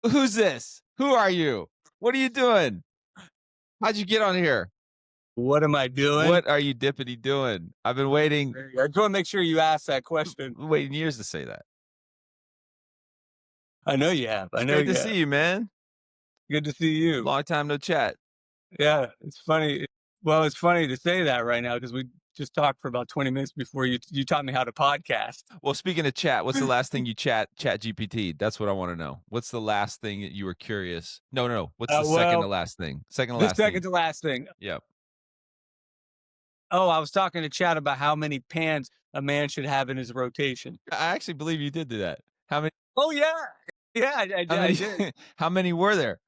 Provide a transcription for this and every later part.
Who's this? Who are you? What are you doing? How'd you get on here? What am I doing? What are you dippity doing? I've been waiting I just want to make sure you ask that question. waiting years to say that. I know you have. I It's know great to you see have. you, man. Good to see you. Long time no chat. Yeah, it's funny. Well, it's funny to say that right now because we just talked for about 20 minutes before you taught me how to podcast. Well, speaking of chat, what's the last thing you chat GPT? That's what I want to know. What's the last thing that you were curious? No, no, no. What's the second to Well, last thing? Second to the last second thing. to last thing. Yep. Oh, I was talking to Chad about how many pants a man should have in his rotation. I actually believe you did do that. How many Oh yeah, yeah, how I many did. how many were there?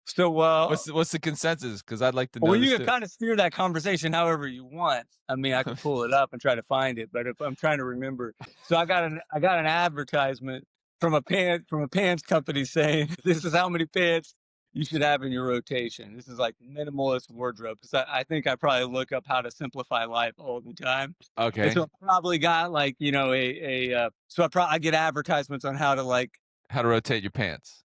So, What's the consensus? Because I'd like to well, know you this can too. kind of steer that conversation however you want. I mean, I could pull it up and try to find it, but if I'm trying to remember, so I got an advertisement from a pants company saying this is how many pants you should have in your rotation. This is like minimalist wardrobe because I think I probably look up how to simplify life all the time, and Okay. so I probably got like so I get advertisements on how to like How to rotate your pants.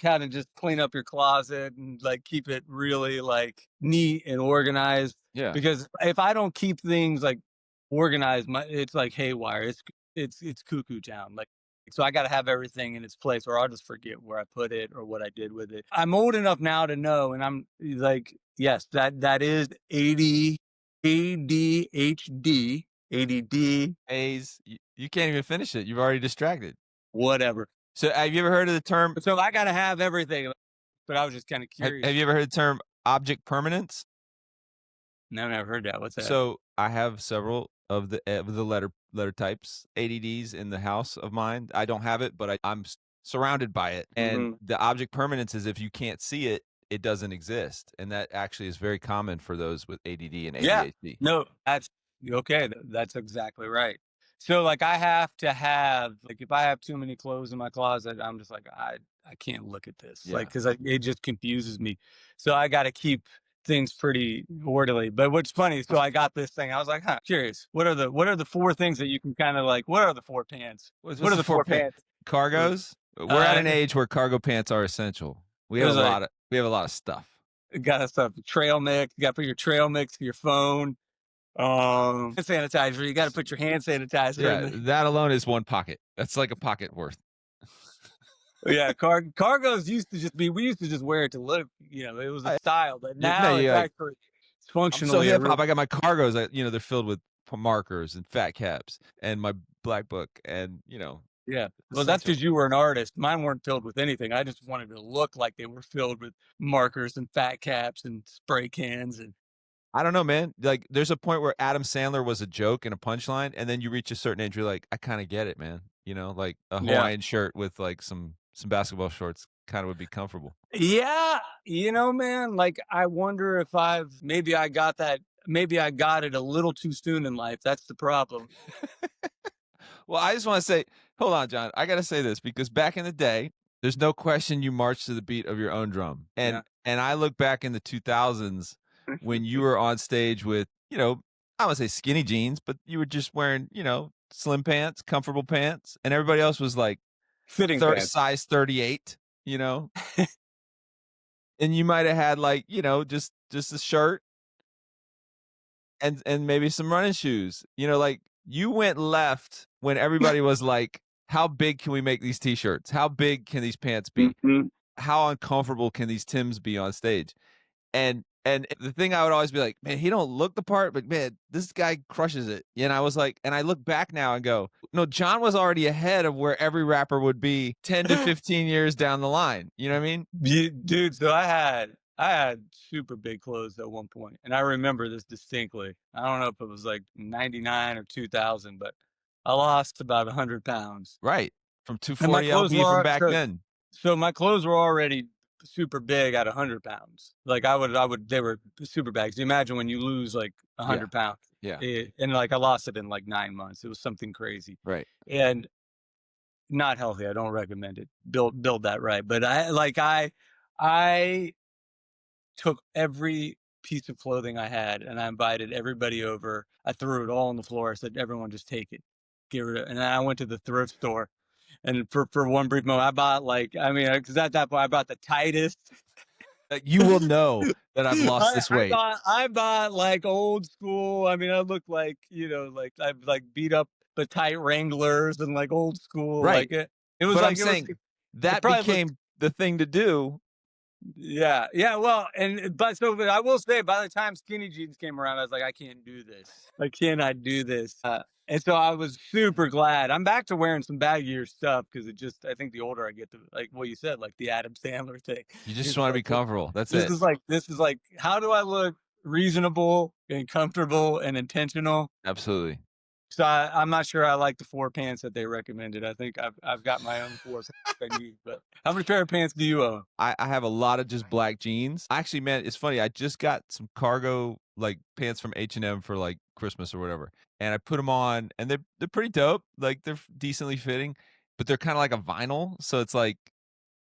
kind of just clean up your closet and like keep it really like neat and organized. Yeah. Because if I don't keep things like organized, it's like haywire. It's cuckoo town. Like so, I got to have everything in its place, or I'll just forget where I put it or what I did with it. I'm old enough now to know, and I'm like, yes, that is ADHD, ADD, A's. You can't even finish it. You've already distracted. whatever. So have you ever heard of the term So I got to have everything. But I was just kind of have curious. you ever heard the term object permanence? No, never heard that. What's that? So I have several of the letter types, ADDs in the house of mine. I don't have it, but I'm surrounded by it. And Mhm. the object permanence is if you can't see it, it doesn't exist. And that actually is very common for those with ADD and Yeah. ADHD. No, that's okay. That's exactly right. So like I have to have like if I have too many clothes in my closet, I'm just like I can't look at this like Yeah. because it just confuses me. So I got to keep things pretty orderly. But what's funny, so I got this thing. I was like, huh, curious. What are the four things that you can kind of like? What are the four pants? What What's are the the four four pants? pants? Cargos? We're at Uh, an age where cargo pants are essential. it was like We have a lot of stuff. got stuff trail mix. You got to put your trail mix, your phone. Hand sanitizer. You got to put your hand sanitizer in Yeah, the. that alone is one pocket. That's like a pocket worth. Yeah, cargos used to just be. We used to just wear it to look. It was a I, style, but no, now it's you're like, actually it's I'm so functionally a hip real. hop. I got my cargos. They're filled with markers and fat caps and my black book and Yeah. Well, that's essential. because you were an artist. Mine weren't filled with anything. I just wanted to look like they were filled with markers and fat caps and spray cans and. I don't know, man. Like, there's a point where Adam Sandler was a joke and a punchline, and then you reach a certain age, you're like, I kind of get it, man. Like a Yeah. Hawaiian shirt with like some basketball shorts kind of would be comfortable. Yeah, man, like I wonder if maybe I got that. Maybe I got it a little too soon in life. That's the problem. Well, I just want to say, hold on, John. I got to say this because back in the day, there's no question you marched to the beat of your own drum. Yeah. And I look back in the 2000s when you were on stage with, I would say skinny jeans, but you were just wearing, slim pants, comfortable pants, and everybody else was like Fitting pants. size 38, and you might have had like, just a shirt and maybe some running shoes. Like you went left when everybody was like, how big can we make these t-shirts? How big can these pants be? Mhm. How uncomfortable can these Tims be on stage? And the thing I would always be like, man, he don't look the part, but man, this guy crushes it. And I was like, and I look back now and go, no, John was already ahead of where every rapper would be 10 to 15 years down the line. You know what I mean? Dude, so I had super big clothes at one point, and I remember this distinctly. I don't know if it was like 99 or 2000, but I lost about 100 pounds. Right. From And my 240 clothes LP from were back then. so my clothes were already super big at 100 pounds. Like they were super big. So imagine when you lose like Yeah. 100 pounds. Yeah. And like I lost it in like 9 months. It was something crazy. Right. And not healthy. I don't recommend it. Build that right. But I took every piece of clothing I had and I invited everybody over. I threw it all on the floor. I said, everyone just take it. Get rid of it. And then I went to the thrift store And for one brief moment, I bought like, I mean, because at that point I bought the tightest. You will know that I've lost I, this I weight. bought I bought like old school. I mean, I look like, like I've like beat up the tight Wranglers and like old school. Right. Like it was But I'm like saying it that probably looked. became the thing to do. Yeah, yeah. Well, but I will say, by the time skinny jeans came around, I was like, I can't do this. I cannot do this. And so I was super glad. I'm back to wearing some baggier stuff because I think the older I get, the like what you said, like the Adam Sandler thing. You just It's wanna be like comfortable. That's it. this is like how do I look reasonable and comfortable and intentional? Absolutely. So I'm not sure I like the four pants that they recommended. I think I've got my own four pants I need. But how many pair of pants do you own? I have a lot of just black jeans. Actually, man, it's funny. I just got some cargo like pants from H&M for like Christmas or whatever, and I put them on, and they're pretty dope. Like they're decently fitting, but they're kind of like a vinyl, so it's like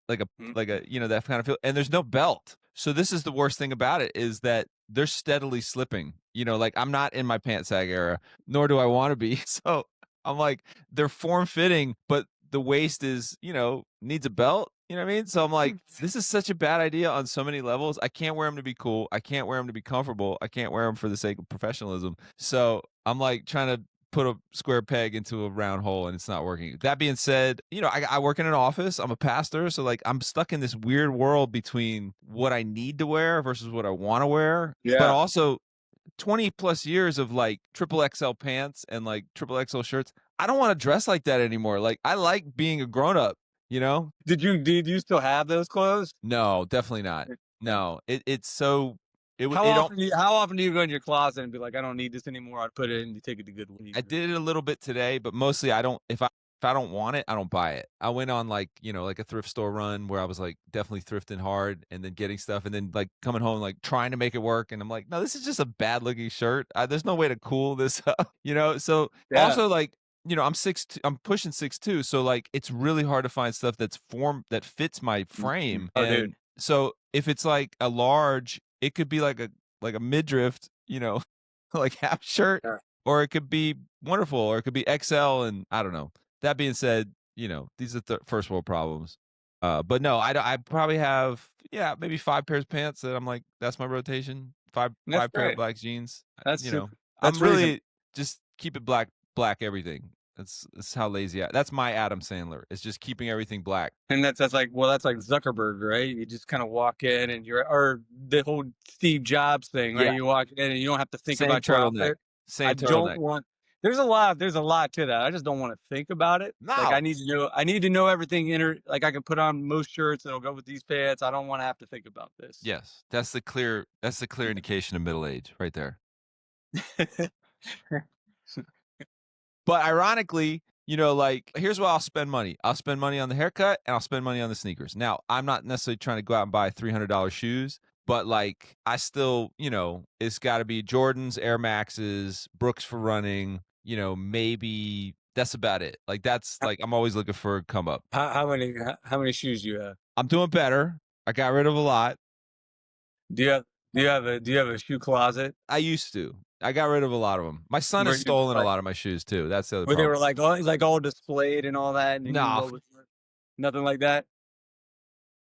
a Mhm. that kind of feel. And there's no belt, so this is the worst thing about it is that they're steadily slipping. Like I'm not in my pant sag era, nor do I want to be. So I'm like they're form fitting, but the waist is needs a belt. You know what I mean? So I'm like, this is such a bad idea on so many levels. I can't wear them to be cool. I can't wear them to be comfortable. I can't wear them for the sake of professionalism. So I'm like trying to put a square peg into a round hole and it's not working. That being said, I work in an office. I'm a pastor, so like I'm stuck in this weird world between what I need to wear versus what I want to wear. But Yeah. also 20 plus years of like triple XL pants and like triple XL shirts. I don't want to dress like that anymore. Like I like being a grown up, you know? Did you still have those clothes? No, definitely not. Yeah. No. It's so it would How it don't often do you go in your closet and be like, I don't need this anymore. I'd put it in, you take it to I Goodwill. did it a little bit today, but mostly I don't if I don't want it, I don't buy it. I went on like, like a thrift store run where I was like definitely thrifting hard and then getting stuff and then like coming home like trying to make it work and I'm like, "No, this is just a bad looking shirt. There's no way to cool this up." So Yeah. also like, I'm pushing 6'2", so like it's really hard to find stuff that fits my Mhm. frame. Oh, dude. And so if it's like a large, it could be like a midriff, like half shirt Yeah. or it could be wonderful, or it could be XL, and I don't know. That being said, these are first world problems. But no, I probably have maybe 5 pairs of pants that I'm like that's my rotation. Five That's five pair of great. black jeans. That's super. I'm That's reasonable. really just keep it black everything. That's how lazy that's my Adam Sandler. It's just keeping everything black. And that's like, well, that's like Zuckerberg, right? You just kind of walk in and or the whole Steve Jobs thing, right? Yeah, You walk in and you don't have to think same about your turtleneck. outfit. I Same don't turtleneck. want. There's a lot to that. I just don't want to think about it. Like No. I need to know everything like I can put on most shirts that'll go with these pants. I don't want to have to think about this. Yes, that's the clear indication of middle age right there. But ironically, like here's where I'll spend money. I'll spend money on the haircut and I'll spend money on the sneakers. Now, I'm not necessarily trying to go out and buy $300 shoes, but like I still, it's got to be Jordans, Air Maxes, Brooks for running, maybe that's about it. Like that's like I'm always looking for a come up. How many shoes do you have? I'm doing better. I got rid of a lot. Do you have do you have a shoe closet I used to. I got rid of a lot of them. My son where has you stolen a like lot of my shoes too. That's the other where they problem. were like all displayed and all that, and you knew No, what was nothing like that?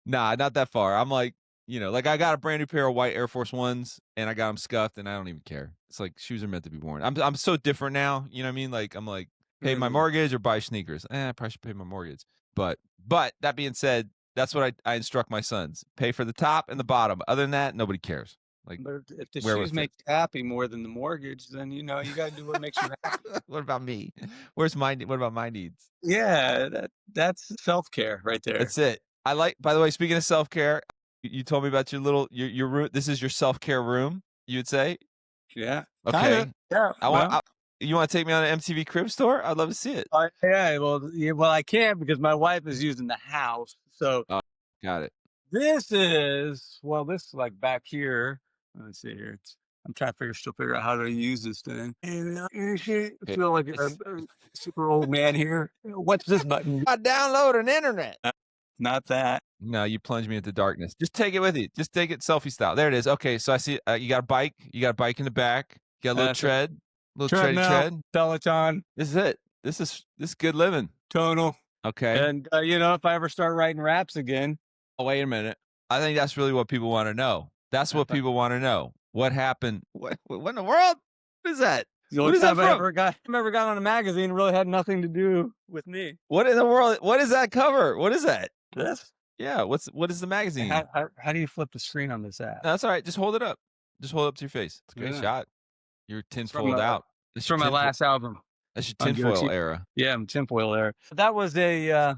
nah, not that far. I'm like, like I got a brand new pair of white Air Force Ones and I got them scuffed and I don't even care. It's like shoes are meant to be worn. I'm so different now. You know what I mean? Like I'm like, pay my Mhm. mortgage or buy sneakers. I probably should pay my mortgage. But that being said, that's what I instruct my sons. Pay for the top and the bottom. Other than that, nobody cares. Like But if the wear what shoes make fits. you happy more than the mortgage, then you gotta do what makes you happy. What about me? What about my needs? Yeah, that's self-care right there. That's it. By the way, speaking of self-care, you told me about your room. This is your self-care room, you would say? Yeah, kinda. Okay. Yeah, I want well, I, you want to take me on an MTV Cribs tour? I'd love to see it. yeah, I can't because my wife is using the house. So Oh, got it. this is like back here. Let me see here. I'm trying to figure out how to use this thing. And I Okay. feel like a super old man here. What's this button? I download an internet. Uh, Not that. No, you plunge me into darkness. Just take it with you. Just take it selfie style. There it is. Okay, so I see you got a bike. You got a bike in the back. You got a little That's it. tread, little tready Treadmill, tread. Peloton, This is it. This is good living. tonal. Okay. And if I ever start writing raps again, Oh, wait a minute. I think that's really what people wanna know. That's what if I, people wanna know. What happened? What in the world? What is that? the only What is that time from? I ever got on a magazine really had nothing to do with me. What in the world? What is that cover? What is that? This. Yeah, what is the magazine? How do you flip the screen on this app? No, that's alright, just hold it up. Just hold it up to your face. It's a great Yeah, shot. You're it's from tinfoiled out. it's That's your from my tinfoil last album that's your on tinfoil Goatee. era. Yeah, I'm tinfoil there. That was a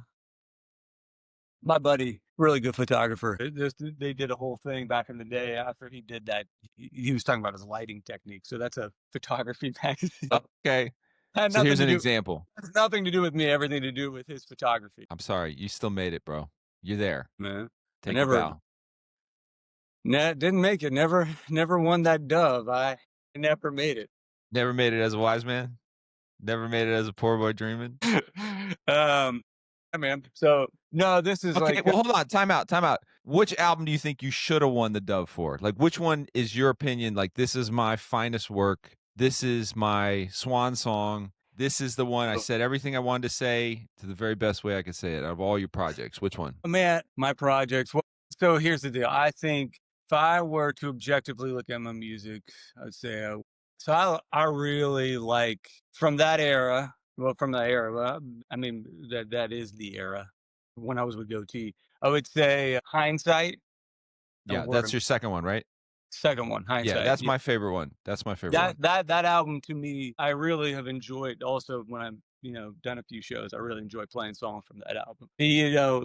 my buddy, really good photographer. They did a whole thing back in the day after he did that. He was talking about his lighting technique. So that's a photography magazine. Okay. Had So nothing here's to an do. example. Has nothing to do with me. Everything to do with his photography. I'm sorry, you still made it, bro. You're there. Man, I Take a never, bow. didn't make it. Never won that dove. I never made it. Never made it as a wise man? Never made it as a poor boy dreaming? Yeah, man. So no, this is Okay, like well, hold on. Time out. Time out. Which album do you think you should have won the Dove for? Like, which one is your opinion? Like, this is my finest work. This is my swan song. This is the one I said everything I wanted to say to the very best way I could say it out of all your projects. Which one? man, my projects. So here's the deal. I think if I were to objectively look at my music, I'd say so. I really like from that era. Well, from that era. Well, I mean that is the era when I was with Goatee. I would say hindsight and Yeah, word that's of your second one, right? second one, Yeah, hindsight. that's Yeah. my favorite one. That's my favorite one. That album to me, I really have enjoyed. Also, when I'm done a few shows, I really enjoy playing songs from that album.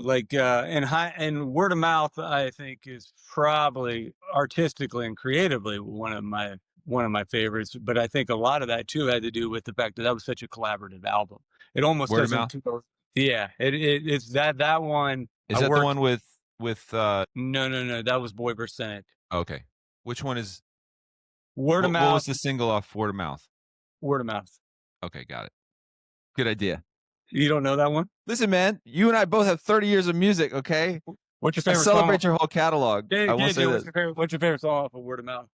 Like and word of mouth, I think is probably artistically and creatively one of my favorites. But I think a lot of that too had to do with the fact that that was such a collaborative album. It almost Word of doesn't. mouth. Yeah, it's that one. Is I that the worked. one with No. That was Boy Percent. okay. Which one is Word of what was mouth. the single off Word of Mouth? Word of mouth. Okay, got it. Good idea. You don't know that one? Listen, man, you and I both have 30 years of music, okay? What's your I favorite song? celebrate your whole catalog. Yeah, I won't yeah, say yeah. this. What's your favorite song off of Word of Mouth?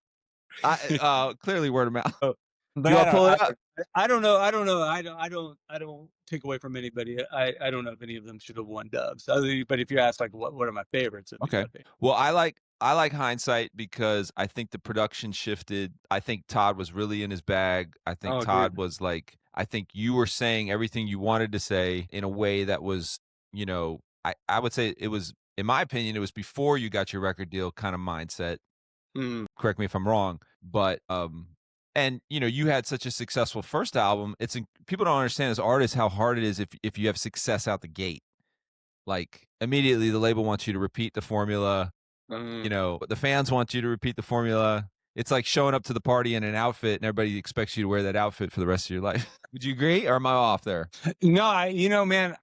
Clearly word of mouth. Oh, but You want to pull it up? I don't know. I don't know. I don't take away from anybody. I don't know if any of them should have won dubs. But if you ask like what are my favorites, it'd be Okay. my favorite. Well, I like hindsight because I think the production shifted. I think Todd was really in his bag. I think Oh, Todd agreed. was like I think you were saying everything you wanted to say in a way that was, I would say it was in my opinion it was before you got your record deal kind of mindset. Mm, Correct me if I'm wrong, but and you had such a successful first album. People don't understand as artists how hard it is if you have success out the gate. Like immediately the label wants you to repeat the formula. mm. The fans want you to repeat the formula. It's like showing up to the party in an outfit and everybody expects you to wear that outfit for the rest of your life. Would you agree or am I off there? No, man,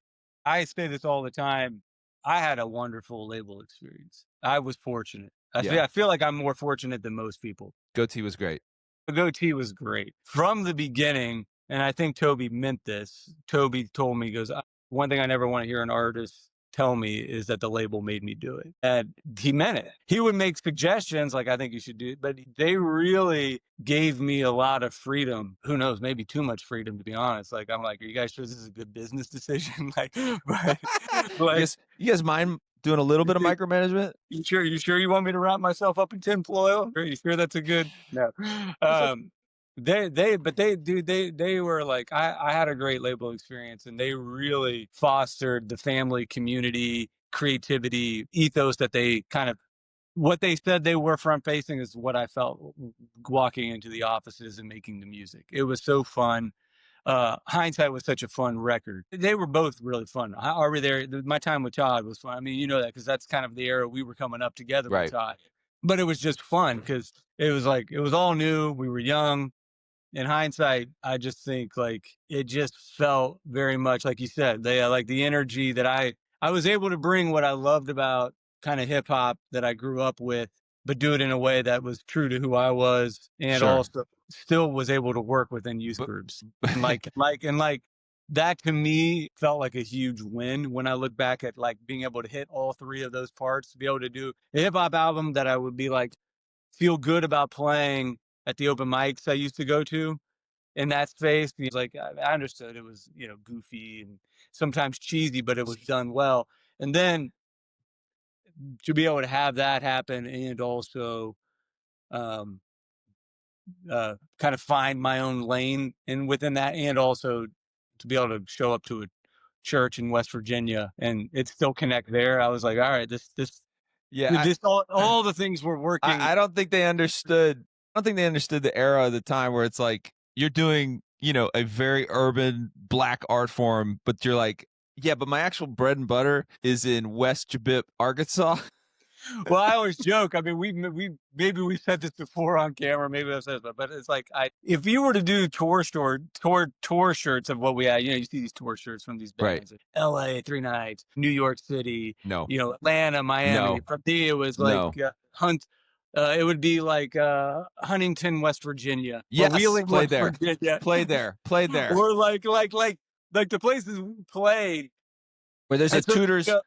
I say this all the time. I had a wonderful label experience. I was fortunate. Yeah. I feel like I'm more fortunate than most people. Goatee was great. The Goatee was great from the beginning, and I think Toby meant this. Toby told me, he goes, one thing I never want to hear an artist tell me is that the label made me do it." And he meant it. He would make suggestions like, "I think you should do it," but they really gave me a lot of freedom. Who knows? Maybe too much freedom, to be honest. Like, I'm like, "Are you guys sure this is a good business decision?" Like, but like, You guys mind doing a little bit of micromanagement? You sure you want me to wrap myself up in tinfoil? Are you sure that's a good no? It's okay. But they were like, I had a great label experience, and they really fostered the family, community, creativity ethos that they kind of what they said they were front facing is what I felt walking into the offices and making the music. It was so fun. Hindsight was such a fun record. They were both really fun. Are we there? My time with Todd was fun. I mean, you know that because that's kind of the era we were coming up together with Right. Todd. But it was just fun because it was like it was all new. We were young. In hindsight, I just think like it just felt very much like you said. They like the energy that I was able to bring what I loved about kind of hip hop that I grew up with, but do it in a way that was true to who I was, and Sure. also still was able to work within youth But groups. And like that to me felt like a huge win when I look back at like being able to hit all three of those parts, to be able to do a hip hop album that I would be like feel good about playing at the open mics I used to go to, in that space. He's like, I understood it was, goofy and sometimes cheesy, but it was done well. And then to be able to have that happen and also um, kind of find my own lane in within that, and also to be able to show up to a church in West Virginia and it still connect there. I was like, all right, Yeah, this all the things were working. I don't think they understood. I don't think they understood the era of the time where it's like you're doing, a very urban black art form, but you're like, yeah, but my actual bread and butter is in West Jabip, Arkansas. Well, I always joke. I mean, we maybe we said this before on camera, maybe I've said this, but it's like if you were to do tour shirts of what we had, you see these tour shirts from these Right. bands, L.A. 3 nights, New York City, No. Atlanta, Miami. No. From me, it was like No. Hunt. It would be like Huntington, West Virginia, or Yes, Wheeling, play West there. Virginia, Play there. Play there. or like the places we played. Where there's a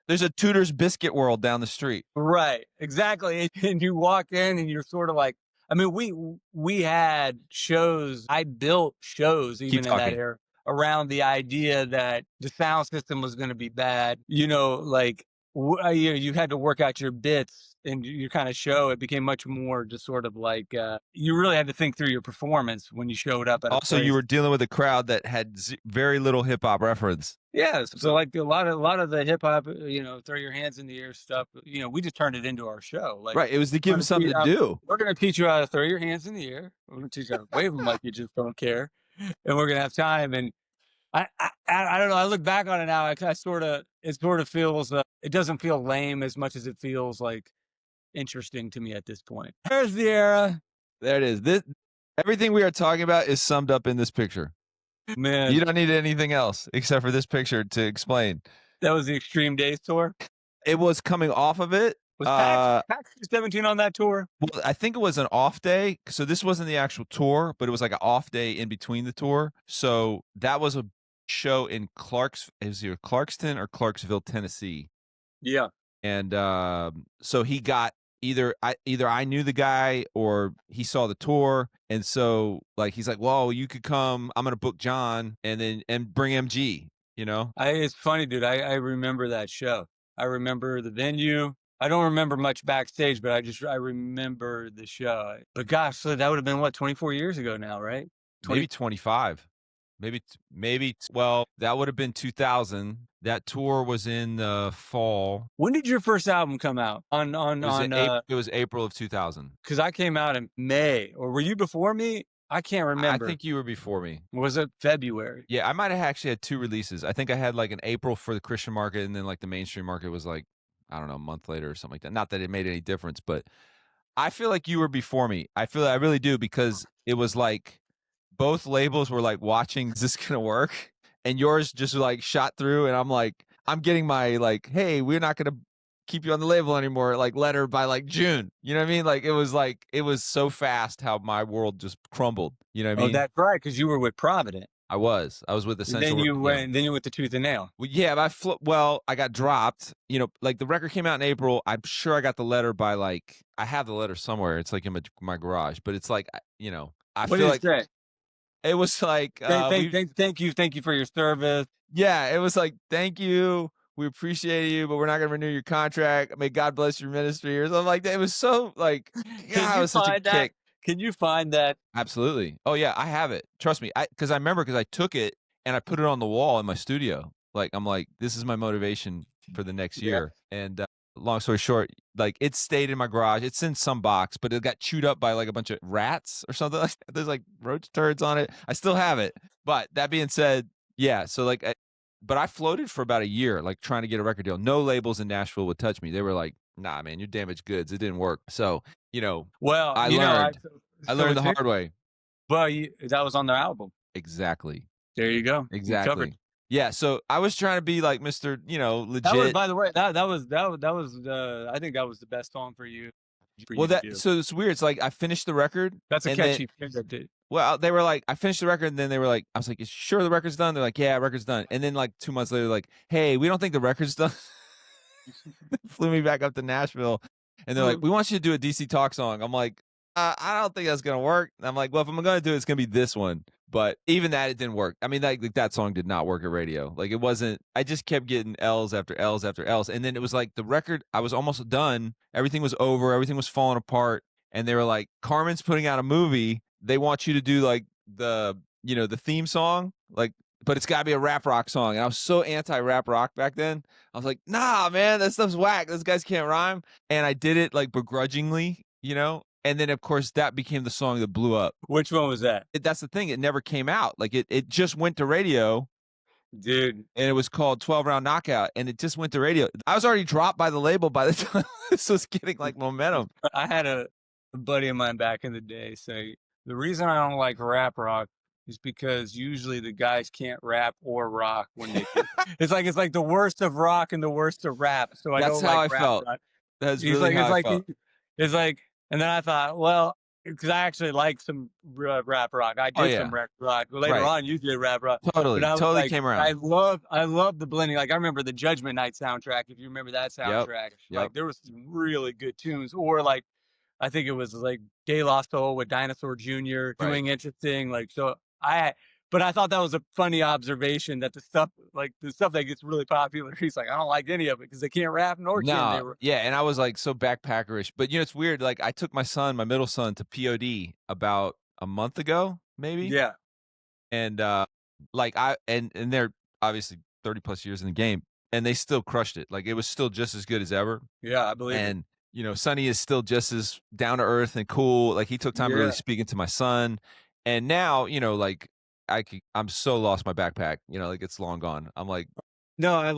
And so, Tudor's biscuit world down the street. right, exactly. And you walk in and you're sort of like, I mean, we had shows. I built shows Keep even in that talking. era around the idea that the sound system was going to be bad. Like you had to work out your bits and your kind of show. It became much more just sort of like you really had to think through your performance when you showed up at a Also, you place. were dealing with a crowd that had very little hip hop reference. Yeah, so like a lot of the hip hop, throw your hands in the air stuff. We just turned it into our show. Like, Right. It was to give them something to do. we're gonna teach you how to throw your hands in the air. We're gonna teach you how to wave them like you just don't care, and we're gonna have time. And I don't know. I look back on it now. It sort of feels. It doesn't feel lame as much as it feels like interesting to me at this point. There's the era, There it is. Everything we are talking about is summed up in this picture. man. You don't need anything else except for this picture to explain. That was the Extreme Days tour. It was coming off of it. Was Pax 17 on that tour? Well, I think it was an off day. So this wasn't the actual tour, but it was like an off day in between the tour. So that was a show in it was either Clarkston or Clarksville, Tennessee. Yeah. And so he got either I knew the guy or he saw the tour, and so like he's like, "Well, you could come. I'm gonna book John, and bring MG." It's funny, dude. I remember that show. I remember the venue. I don't remember much backstage, but I remember the show. But gosh, so that would have been what, 24 years ago now, right? Maybe 25, maybe well, that would have been 2000. That tour was in the fall. When did your first album come out? It was April of 2000. Because I came out in May, or were you before me? I can't remember. I think you were before me. Was it February? Yeah, I might have actually had 2 releases. I think I had like an April for the Christian market, and then like the mainstream market was like, I don't know, a month later or something like that. Not that it made any difference, but I feel like you were before me. I really do, because it was like both labels were like watching, is this gonna work? And yours just like shot through, and I'm like, I'm getting my like, hey, we're not gonna keep you on the label anymore, like letter by like June. You know what I mean? Like it was so fast how my world just crumbled. You know what I Oh, mean? that's right, because you were with Provident. I was with And Essential. then you went to Tooth and Nail. Well, yeah, but I got dropped. Like the record came out in April. I'm sure I got the letter by like, I have the letter somewhere. It's like in my garage, but it's like, I What feel did it like say? it was like, Thank you for your service. yeah, it was like, thank you. We appreciate you, but we're not going to renew your contract. May God bless your ministry or something like that. It was so like, God, it was such a kick. Can you find that? Absolutely. Oh yeah, I have it. Trust me. Because I remember, because I took it and I put it on the wall in my studio. Like, I'm like, this is my motivation for the next year. And long story short, like it stayed in my garage. It's in some box, but it got chewed up by like a bunch of rats or something like that. There's like roach turds on it. I still have it. But that being said, yeah. So like, but I floated for about a year, like trying to get a record deal. No labels in Nashville would touch me. They were like, nah, man, you're damaged goods. It didn't work. So, Well, I learned the hard way. Well, that was on their album. Exactly. There you go. Exactly. Yeah. So I was trying to be like Mr. Legit. By the way, that was I think that was the best song for you. So it's weird. It's like I finished the record. That's a catchy thing. Well, they were like, I finished the record, and then they were like, I was like, is sure the record's done? They're like, yeah, record's done. And then like 2 months later, like, hey, we don't think the record's done. Flew me back up to Nashville, and they're like, we want you to do a DC Talk song. I'm like, I don't think that's gonna work. And I'm like, well, if I'm gonna do it, it's gonna be this one. But even that, it didn't work. I mean, like that song did not work at radio. Like it wasn't. I just kept getting L's after L's after L's, and then it was like the record. I was almost done. Everything was over. Everything was falling apart, and they were like, Carmen's putting out a movie. They want you to do like the theme song, like, but it's got to be a rap rock song. And I was so anti rap rock back then. I was like, nah, man, that stuff's whack. Those guys can't rhyme. And I did it like begrudgingly. And then of course that became the song that blew up. Which one was that? That's the thing. It never came out. Like it just went to radio Dude, and it was called 12 Round Knockout and it just went to radio. I was already dropped by the label by the time this was getting like momentum. I had a buddy of mine back in the day say, "The reason I don't like rap rock is because usually the guys can't rap or rock when they do." It's like the worst of rock and the worst of rap, so I That's don't how like I rap felt. rock. That's He's really like how it's I like felt. it's like and then I thought, well, because I actually like some rap rock. I Oh did some yeah. rap rock. Later Right. on, you did rap rock. But Totally. I was Totally like, came I around. love I love the blending. Like I remember the Judgment Night soundtrack, if you remember that Yep. soundtrack. Yep. Like there was some really good tunes. Or like I think it was like De La Soul with Dinosaur Jr. Right. doing interesting. Like so but I thought that was a funny observation that the stuff that gets really popular, he's like, I don't like any of it because they can't rap nor can they. No, yeah, and I was like so backpackerish. But it's weird. Like I took my middle son to POD about a month ago, maybe. Yeah, And like and they're obviously 30 plus years in the game and they still crushed it. Like it was still just as good as ever. yeah, I believe it. And Sonny is still just as down to earth and cool. Like he took time to really Yeah. speak into my son. And now, like I'm so lost my backpack, like it's long gone. I'm like, No, I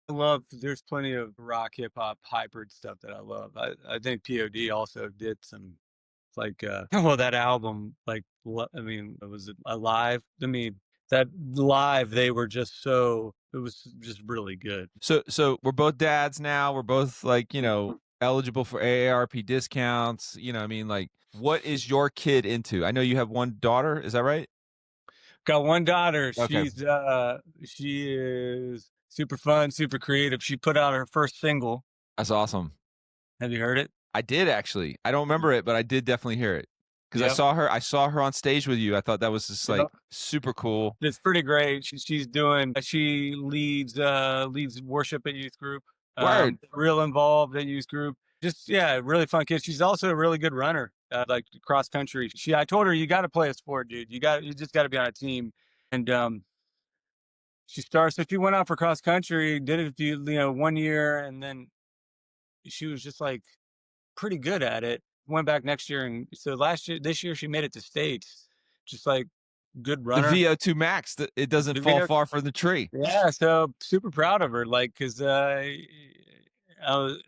love there's plenty of rock, hip hop, hybrid stuff that I love. I think POD also did some like well that album I mean it was alive. I mean that live they were just so it was just really good. so we're both dads now. We're both like, eligible for AARP discounts. I mean, like, what is your kid into? I know you have one daughter, is that right? Got one daughter. Okay. She is super fun, super creative. She put out her first single. That's awesome. Have you heard it? I did actually. I don't remember it, but I did definitely hear it. Because Yep. I saw her on stage with you. I thought that was just like Yep. super cool. It's pretty great. She leads worship at youth group. Word. Real involved at youth group. Just yeah, really fun kid. She's also a really good runner, like cross country. I told her you got to play a sport, dude. You just got to be on a team. And so she went out for cross country, did it a few, 1 year, and then she was just like pretty good at it. Went back next year, and so this year she made it to states. Just like good The runner. VO2 Max, it doesn't The fall video far from the tree. Yeah, so super proud of her, like, cause I was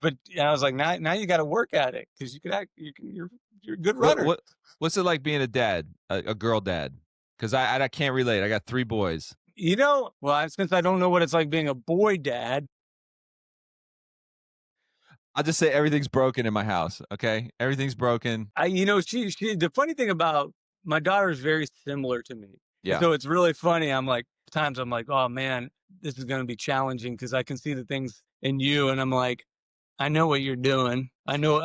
but I was like, now you got to work at it, cause you could act, you're a good What runner. what what's it like being a dad, a girl dad? Because I can't relate. I got 3 boys. Well, since I don't know what it's like being a boy dad, I'll just say everything's broken in my house. Okay, everything's broken. the funny thing about my daughter is very similar to me, and Yeah. so it's really funny. Times I'm like, oh man, this is going to be challenging because I can see the things in you, and I'm like, I know what you're doing. I know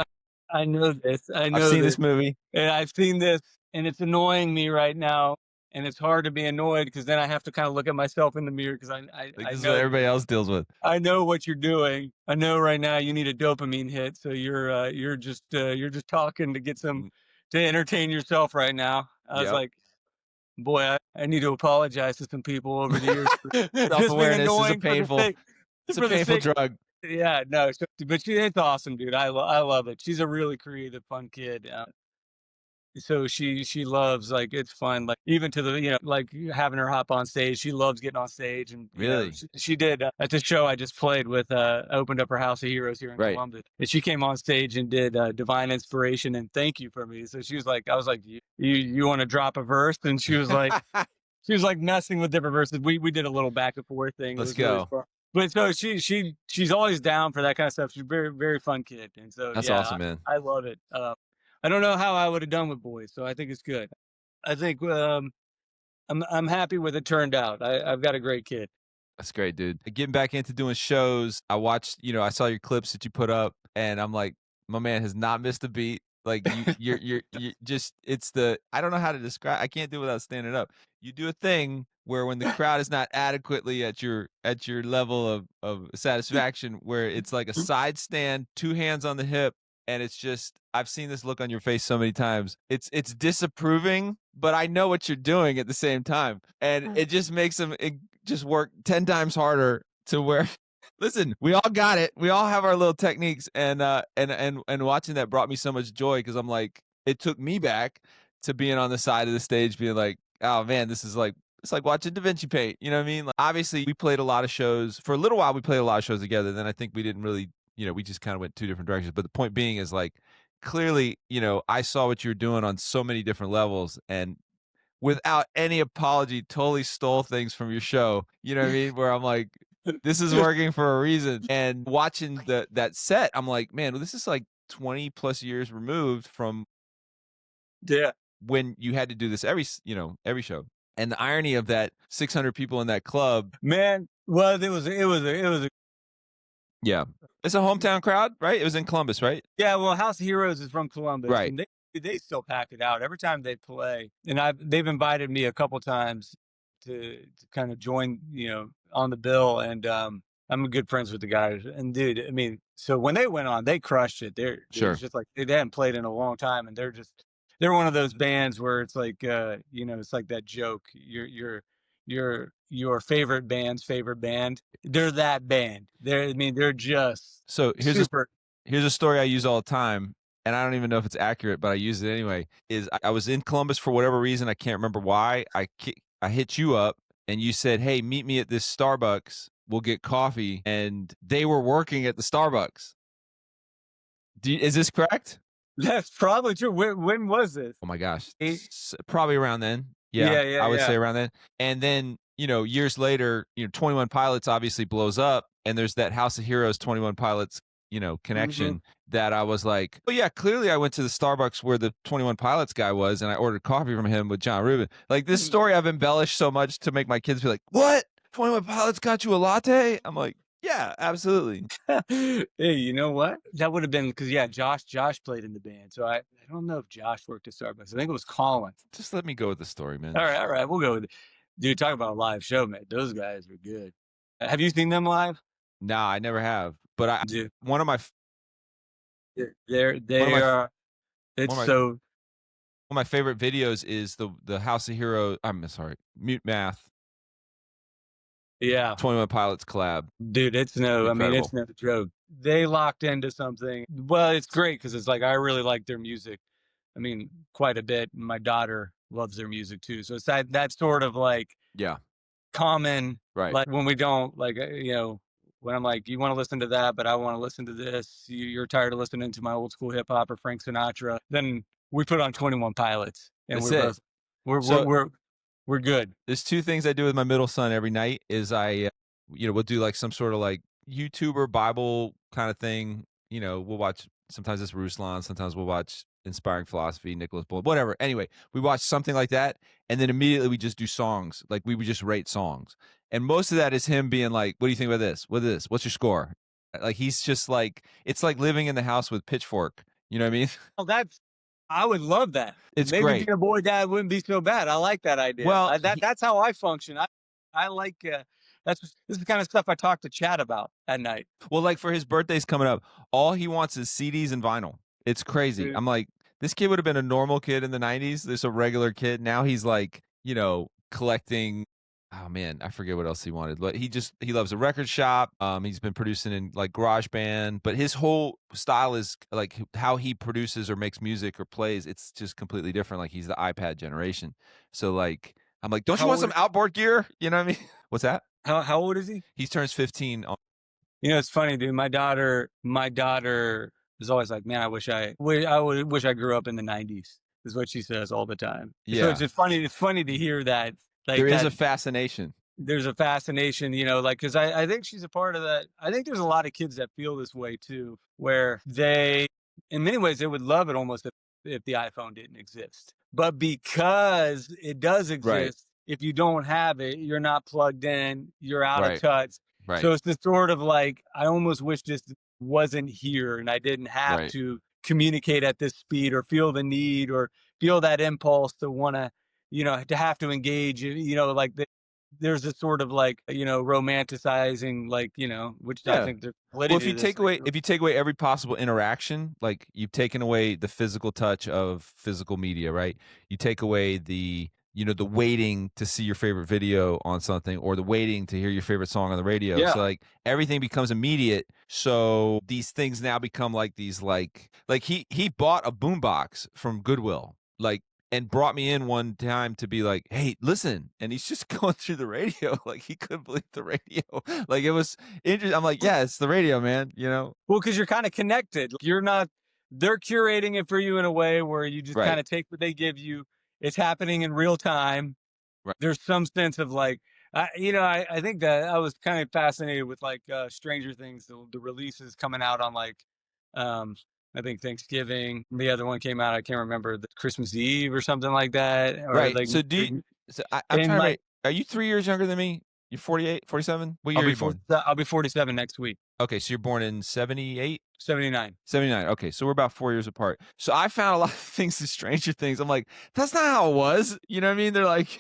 this. I I've know seen this. this movie. And I've seen this, and it's annoying me right now. And it's hard to be annoyed because then I have to kind of look at myself in the mirror because Like I this is what know everybody else deals with. I know what you're doing. I know right now you need a dopamine hit, so you're just talking to get Mm, to entertain yourself right now. I was yep. like, boy, I need to apologize to some people over the years for just being Self-awareness is a annoying painful it's a for the painful sake. drug. Yeah, no, but it's awesome, dude. I love it. She's a really creative, fun kid. So she loves, like, it's fun, like, even to the, like, having her hop on stage. She loves getting on stage, and Really? she did at the show I just played with. Opened up her House of Heroes here in Right. Columbus, and she came on stage and did Divine Inspiration and Thank You for me. So she was like, I was like, you want to drop a verse? And she was like messing with different verses. We did a little back and forth thing. It Let's was really go. fun. But so she's always down for that kind of stuff. She's a very, very fun kid, and so That's yeah, awesome, man. I love it. I don't know how I would have done with boys, so I think it's good. I think I'm happy with it turned out. I've got a great kid. That's great, dude. Getting back into doing shows, I watched, I saw your clips that you put up, and I'm like, my man has not missed a beat. Like you're just it's the I don't know how to describe. I can't do it without standing up. You do a thing where when the crowd is not adequately at your level of satisfaction, where it's like a side stand, two hands on the hip, and it's just I've seen this look on your face so many times. It's disapproving, but I know what you're doing at the same time, and it just makes them it just work 10 times harder to where listen, we all got it. We all have our little techniques, and watching that brought me so much joy because I'm like, it took me back to being on the side of the stage, being like, oh man, this is like it's like watching Da Vinci paint. You know what I mean? Like, obviously, we played a lot of shows for a little while. We played a lot of shows together. Then I think we didn't really, we just kind of went two different directions. But the point being is like, clearly, I saw what you're doing on so many different levels, and without any apology, totally stole things from your show. You know what I mean? Where I'm like, this is working for a reason. And watching that set, I'm like, man, well, this is like 20 plus years removed from Yeah, when you had to do this every show. And the irony of that 600 people in that club, man. Well, it was a yeah, it's a hometown crowd, right? It was in Columbus, right? yeah. Well, House of Heroes is from Columbus, Right. and they still pack it out every time they play. And they've invited me a couple times to kind of join, on the bill. And I'm good friends with the guys. And dude, I mean, so when they went on, they crushed it. It's Sure. just like they hadn't played in a long time, and they're one of those bands where it's like, it's like that joke. Your favorite band's favorite band. They're that band. I mean, they're just So super. here's a story I use all the time, and I don't even know if it's accurate, but I use it anyway. Is I was in Columbus for whatever reason, I can't remember why. I hit you up and you said, "Hey, meet me at this Starbucks. We'll get coffee." And they were working at the Starbucks. Is this correct? That's probably true. When was this? Oh my gosh, Eight? probably around then. Yeah, Yeah, yeah, I would yeah. say around then. And then, years later, 21 Pilots obviously blows up, and there's that House of Heroes 21 Pilots, Mhm. connection that I was like, oh yeah, clearly I went to the Starbucks where the 21 Pilots guy was, and I ordered coffee from him with John Reuben. Like this story I've embellished so much to make my kids be like, what? 21 Pilots got you a latte? I'm like, yeah, absolutely. Hey, you know what? That would have been because yeah, Josh played in the band. So I don't know if Josh worked at Starbucks. I think it was Colin. Just let me go with the story, man. All right, we'll go with it. Dude, talk about a live show, man. Those guys are good. Have you seen them live? Nah, I never have. But Dude, one of my one of they my are. one It's of my so one of my favorite videos is the House of Hero. I'm sorry, Mute Math yeah. 21 Pilots collab. Dude, it's no, I mean, it's Incredible. no joke. They locked into something. Well, it's great because it's like I really like their music. I mean, quite a bit. My daughter loves their music too. So it's that sort of like Yeah, common, right. like when we don't like, when I'm like, you want to listen to that, but I want to listen to this. You're tired of listening to my old school hip hop or Frank Sinatra. Then we put on 21 Pilots, and That's we're it. both we're we're So we're we're good. there's two things I do with my middle son every night is we'll do like some sort of like YouTuber Bible kind of thing. We'll watch sometimes it's Ruslan, sometimes we'll watch Inspiring Philosophy, Nicholas Bull, whatever. Anyway, we watch something like that, and then immediately we just do songs. Like we would just rate songs, and most of that is him being like, "What do you think about this? What is this? What's your score?" Like he's just like it's like living in the house with Pitchfork. You know what I mean? Oh, I would love that. It's Maybe great. being a boy dad wouldn't be so bad. I like that idea. Well, That's how I function. I like this is the kind of stuff I talk to Chad about at night. Well, like for his birthday's coming up, all he wants is CDs and vinyl. It's crazy. Dude. I'm like, this kid would have been a normal kid in the 90s. There's a regular kid. Now he's like, collecting. Oh man, I forget what else he wanted. But he loves a record shop. He's been producing in like Garage Band, but his whole style is like how he produces or makes music or plays. It's just completely different. Like he's the iPad generation. So like, I'm like, don't you How want old some outboard gear? You know what I mean? What's that? how old is he? He turns 15. It's funny, dude. My daughter is always like, "Man, I wish I grew up in the '90s." Is what she says all the time. So it's Yeah, just funny. It's funny to hear that, there like is that. a fascination. There's a fascination, like because I think she's a part of that. I think there's a lot of kids that feel this way too, where in many ways, they would love it almost if the iPhone didn't exist. But because it does Right, exist, if you don't have it, you're not plugged in, you're out of right, touch. right, So it's this sort of like, I almost wish this wasn't here and I didn't have right, to. communicate at this speed or feel the need or feel that impulse to want to, to have to engage, like there's this sort of like, romanticizing, like, which I Yeah. think there's Well, validity to this. if you take away every possible interaction, like you've taken away the physical touch of physical media, right? You take away the waiting to see your favorite video on something or the waiting to hear your favorite song on the radio. So Yeah. like everything becomes immediate. So these things now become like these like he bought a boombox from Goodwill. Like and brought me in one time to be like, "Hey, listen." And he's just going through the radio like he couldn't believe the radio. Like it was interesting. I'm like, yeah, it's the radio, man. Well, because you're kind of connected. You're not, they're curating it for you in a way where you just Right, kind of take what they give you. It's happening in real time. right, There's some sense of like, I think that I was kind of fascinated with like Stranger Things, the releases coming out on like, um, I think Thanksgiving. The other one came out, I can't remember, the Christmas Eve or something like that, or right. like, So do you, so I'm and trying to like make. Are you 3 years younger than me? You're 48, 47. What year are you born? I'll be 47 next week, Okay, so you're born in 78, 79. 79. Okay, so we're about 4 years apart. So I found a lot of things in Stranger Things. I'm like, that's not how it was. You know what I mean? They're like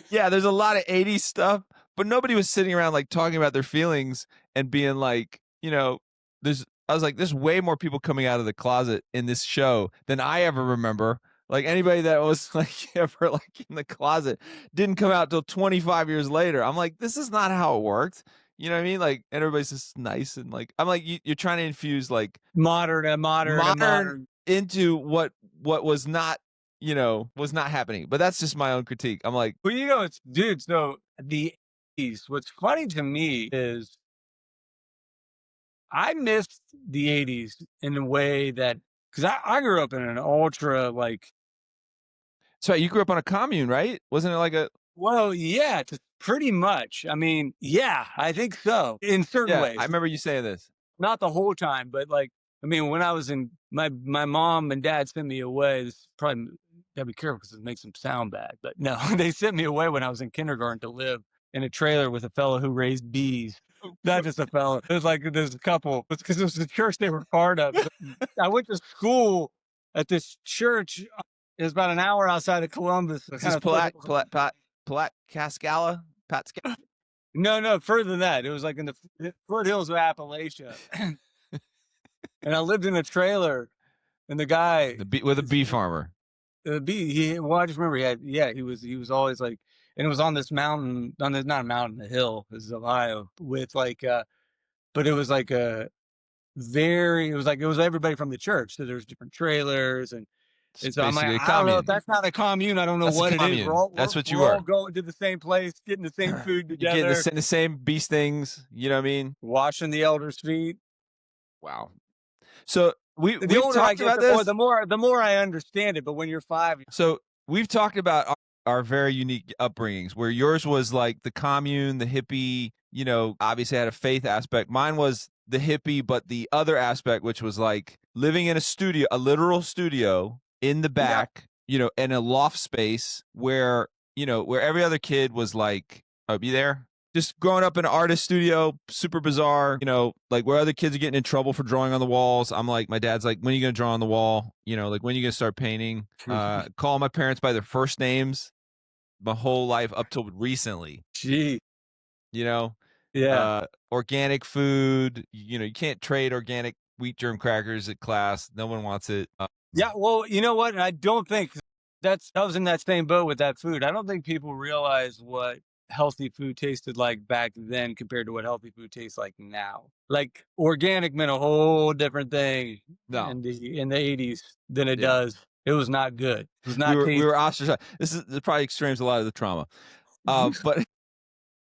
yeah, there's a lot of 80s stuff, but nobody was sitting around like talking about their feelings and being like, there's I was like, there's way more people coming out of the closet in this show than I ever remember. Like anybody that was like ever like in the closet didn't come out till 25 years later. I'm like, this is not how it worked. You know what I mean? Like and everybody's just nice and like I'm like you're trying to infuse like modern Modern. into what was not happening. But that's just my own critique. I'm like, Well, it's dude. So the 80s. What's funny to me is I missed the 80s in a way that, because I grew up in an ultra like, so you grew up on a commune, right? Wasn't it like a well, yeah, pretty much. I mean, yeah, I think so in certain yeah, I ways. remember you saying this. Not the whole time, but like, I mean, when I was in my mom and dad sent me away. This probably gotta be careful because it makes them sound bad. But no, they sent me away when I was in kindergarten to live in a trailer with a fellow who raised bees. Not just a fellow. It was like there's a couple. It's because it was the church they were part of. So I went to school at this church. It was about an hour outside of Columbus. So Is kind this of flip it. Palat Cascala? No, no, further than that. It was like in the foothills of Appalachia. And I lived in a trailer, and the guy, With a bee farmer. well, I just remember he was always like, and it was on this mountain, not a mountain, a hill, this is Ohio, with like, but it was like it was everybody from the church. So there's different trailers, It's and so I'm like, basically a I don't know if commune. that's not a commune. I don't know That's a what it is. commune. That's what you We're all were. going to the same place, getting the same food You're getting together, the same beast things, you know what I mean? washing the elders' feet. Wow. So The we've older I talked get, about this. the more I understand it. But when you're 5, So we've talked about our very unique upbringings, where yours was like the commune, the hippie, obviously had a faith aspect. Mine was the hippie, but the other aspect, which was like living in a studio, a literal studio in the yeah, back, in a loft space where every other kid was like, oh, be there? Just growing up in an artist studio, super bizarre, like where other kids are getting in trouble for drawing on the walls. I'm like, my dad's like, when are you going to draw on the wall? Like, when are you going to start painting? Call my parents by their first names my whole life up till recently, gee, you know, yeah. organic food, you can't trade organic wheat germ crackers at class. No one wants it. Yeah, well, you know what? And I don't think I was in that same boat with that food. I don't think people realize what healthy food tasted like back then compared to what healthy food tastes like now. Like organic meant a whole different thing No. in the 80s than it Yeah. does. It was not good. It was We not were we tasty. were ostracized. This probably extremes a lot of the trauma. But This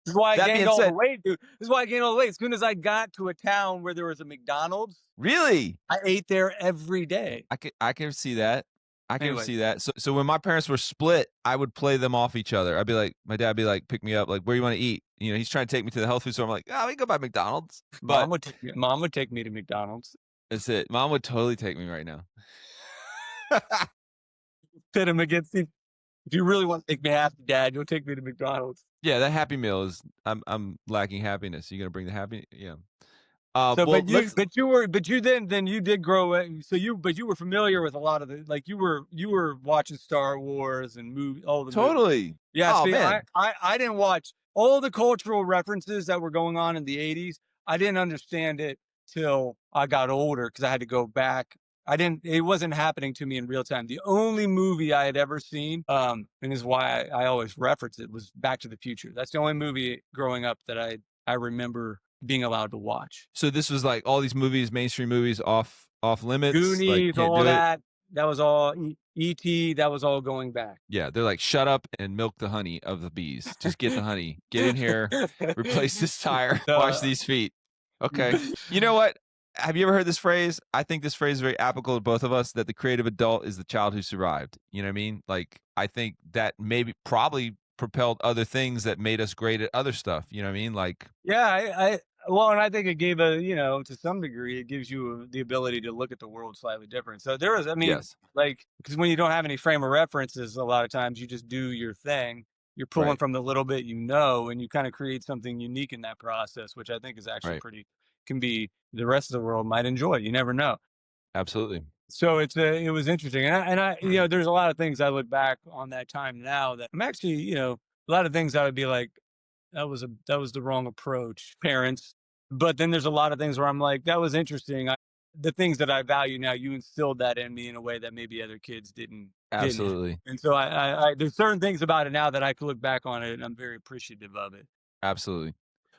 is why I that gained being all the said, weight, dude. This is why I gained all the weight. As soon as I got to a town where there was a McDonald's, really, I ate there every day. I can see that. I can Anyway, see that. So when my parents were split, I would play them off each other. I'd be like, my dad would be like, pick me up, like, where do you want to eat? He's trying to take me to the health food store. I'm like, oh, we can go by McDonald's. But mom would take me to McDonald's. that's it. Mom would totally take me right now. Pit him against the. If you really want to make me happy, Dad, you'll take me to McDonald's. Yeah, that Happy Meal is. I'm lacking happiness. You gonna bring the happy? Yeah. So, Well, let's but you then you did grow up. So but you were familiar with a lot of the like you were watching Star Wars and all the movies. totally. Yeah, Oh see, man, I didn't watch all the cultural references that were going on in the '80s. I didn't understand it till I got older because I had to go back. I didn't. It wasn't happening to me in real time. The only movie I had ever seen, and is why I always reference it, was Back to the Future. That's the only movie growing up that I remember being allowed to watch. so this was like all these movies, mainstream movies, off limits. Like Goonies, can't all do it. that. That was all E.T. That was all going back. Yeah, they're like, shut up and milk the honey of the bees. Just get the honey. Get in here, replace this tire, wash Uh, these feet. Okay. You know what? Have you ever heard this phrase? I think this phrase is very applicable to both of us, that the creative adult is the child who survived. You know what I mean? Like, I think that maybe probably propelled other things that made us great at other stuff. You know what I mean? Like, Yeah, well, and I think it gave to some degree, it gives you the ability to look at the world slightly different. So there was, I mean, yes, like, because when you don't have any frame of references, a lot of times you just do your thing. You're pulling right, from the little bit you know, and you kind of create something unique in that process, which I think is actually right. can be the rest of the world might enjoy. You never know. Absolutely. So it was interesting, there's a lot of things I look back on that time now that I'm actually, a lot of things I would be like, that was the wrong approach, parents. But then there's a lot of things where I'm like, that was interesting. The things that I value now, you instilled that in me in a way that maybe other kids didn't. Absolutely. And so there's certain things about it now that I can look back on it, and I'm very appreciative of it. Absolutely.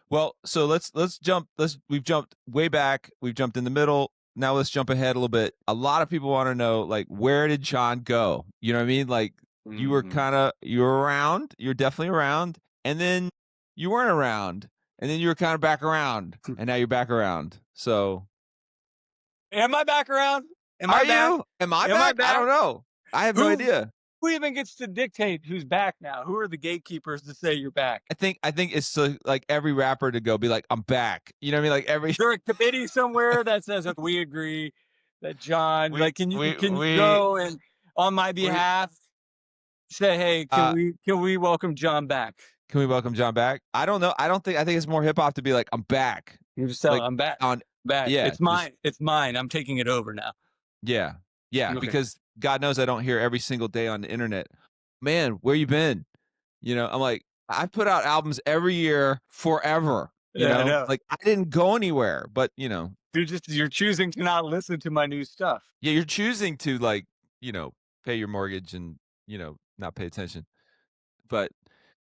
Well, so let's jump. We've jumped way back. We've jumped in the middle. Now let's jump ahead a little bit. A lot of people want to know, like, where did John go? You know what I mean? Like, Hmm. you were around. You're definitely around, and then you weren't around, and then you were kind of back around, and now you're back around. So, Am I back around? Am I are back? you? Am I Am I back? I back? don't know. I have no Who idea. who even gets to dictate who's back now? Who are the gatekeepers to say you're back? I think it's like every rapper to go be like, I'm back. You know what I mean? Like every There a committee somewhere that says, "Okay, we agree that John, we like, we can you we go and on my we behalf say, hey, uh can we welcome John back?" Can we welcome John back? I don't know. I think it's more hip hop to be like, I'm back. You just tell him, Like "I'm back, on back. yeah, It's just mine. It's mine. I'm taking it over now." yeah. Yeah, Okay. because God knows I don't hear every single day on the internet. Man, where you been? You know, I'm like, I've put out albums every year forever, you Yeah, I know? know. Like I didn't go anywhere, but You're choosing to not listen to my new stuff. yeah, you're choosing to like, pay your mortgage and, not pay attention. But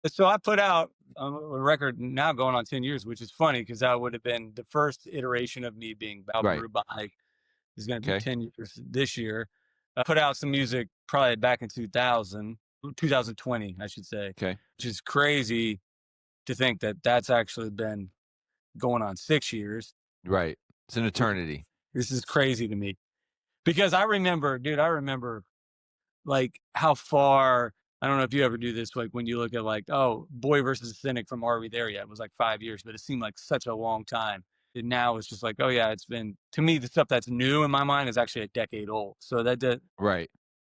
So I put out a record now going on 10 years, which is funny because that would have been the first iteration of me being album right. Reuben is going to be Okay. 10 years this year. I put out some music probably back in 2020, I should say, Okay. which is crazy to think that that's actually been going on 6 years. Right. It's an eternity. This is crazy to me because I remember like how far. I don't know if you ever do this, like when you look at like, oh, Boy versus Cynic from Are We There Yet? It was like 5 years, but it seemed like such a long time. And now it's just like, oh yeah, it's been to me the stuff that's new in my mind is actually a decade old. So that Right.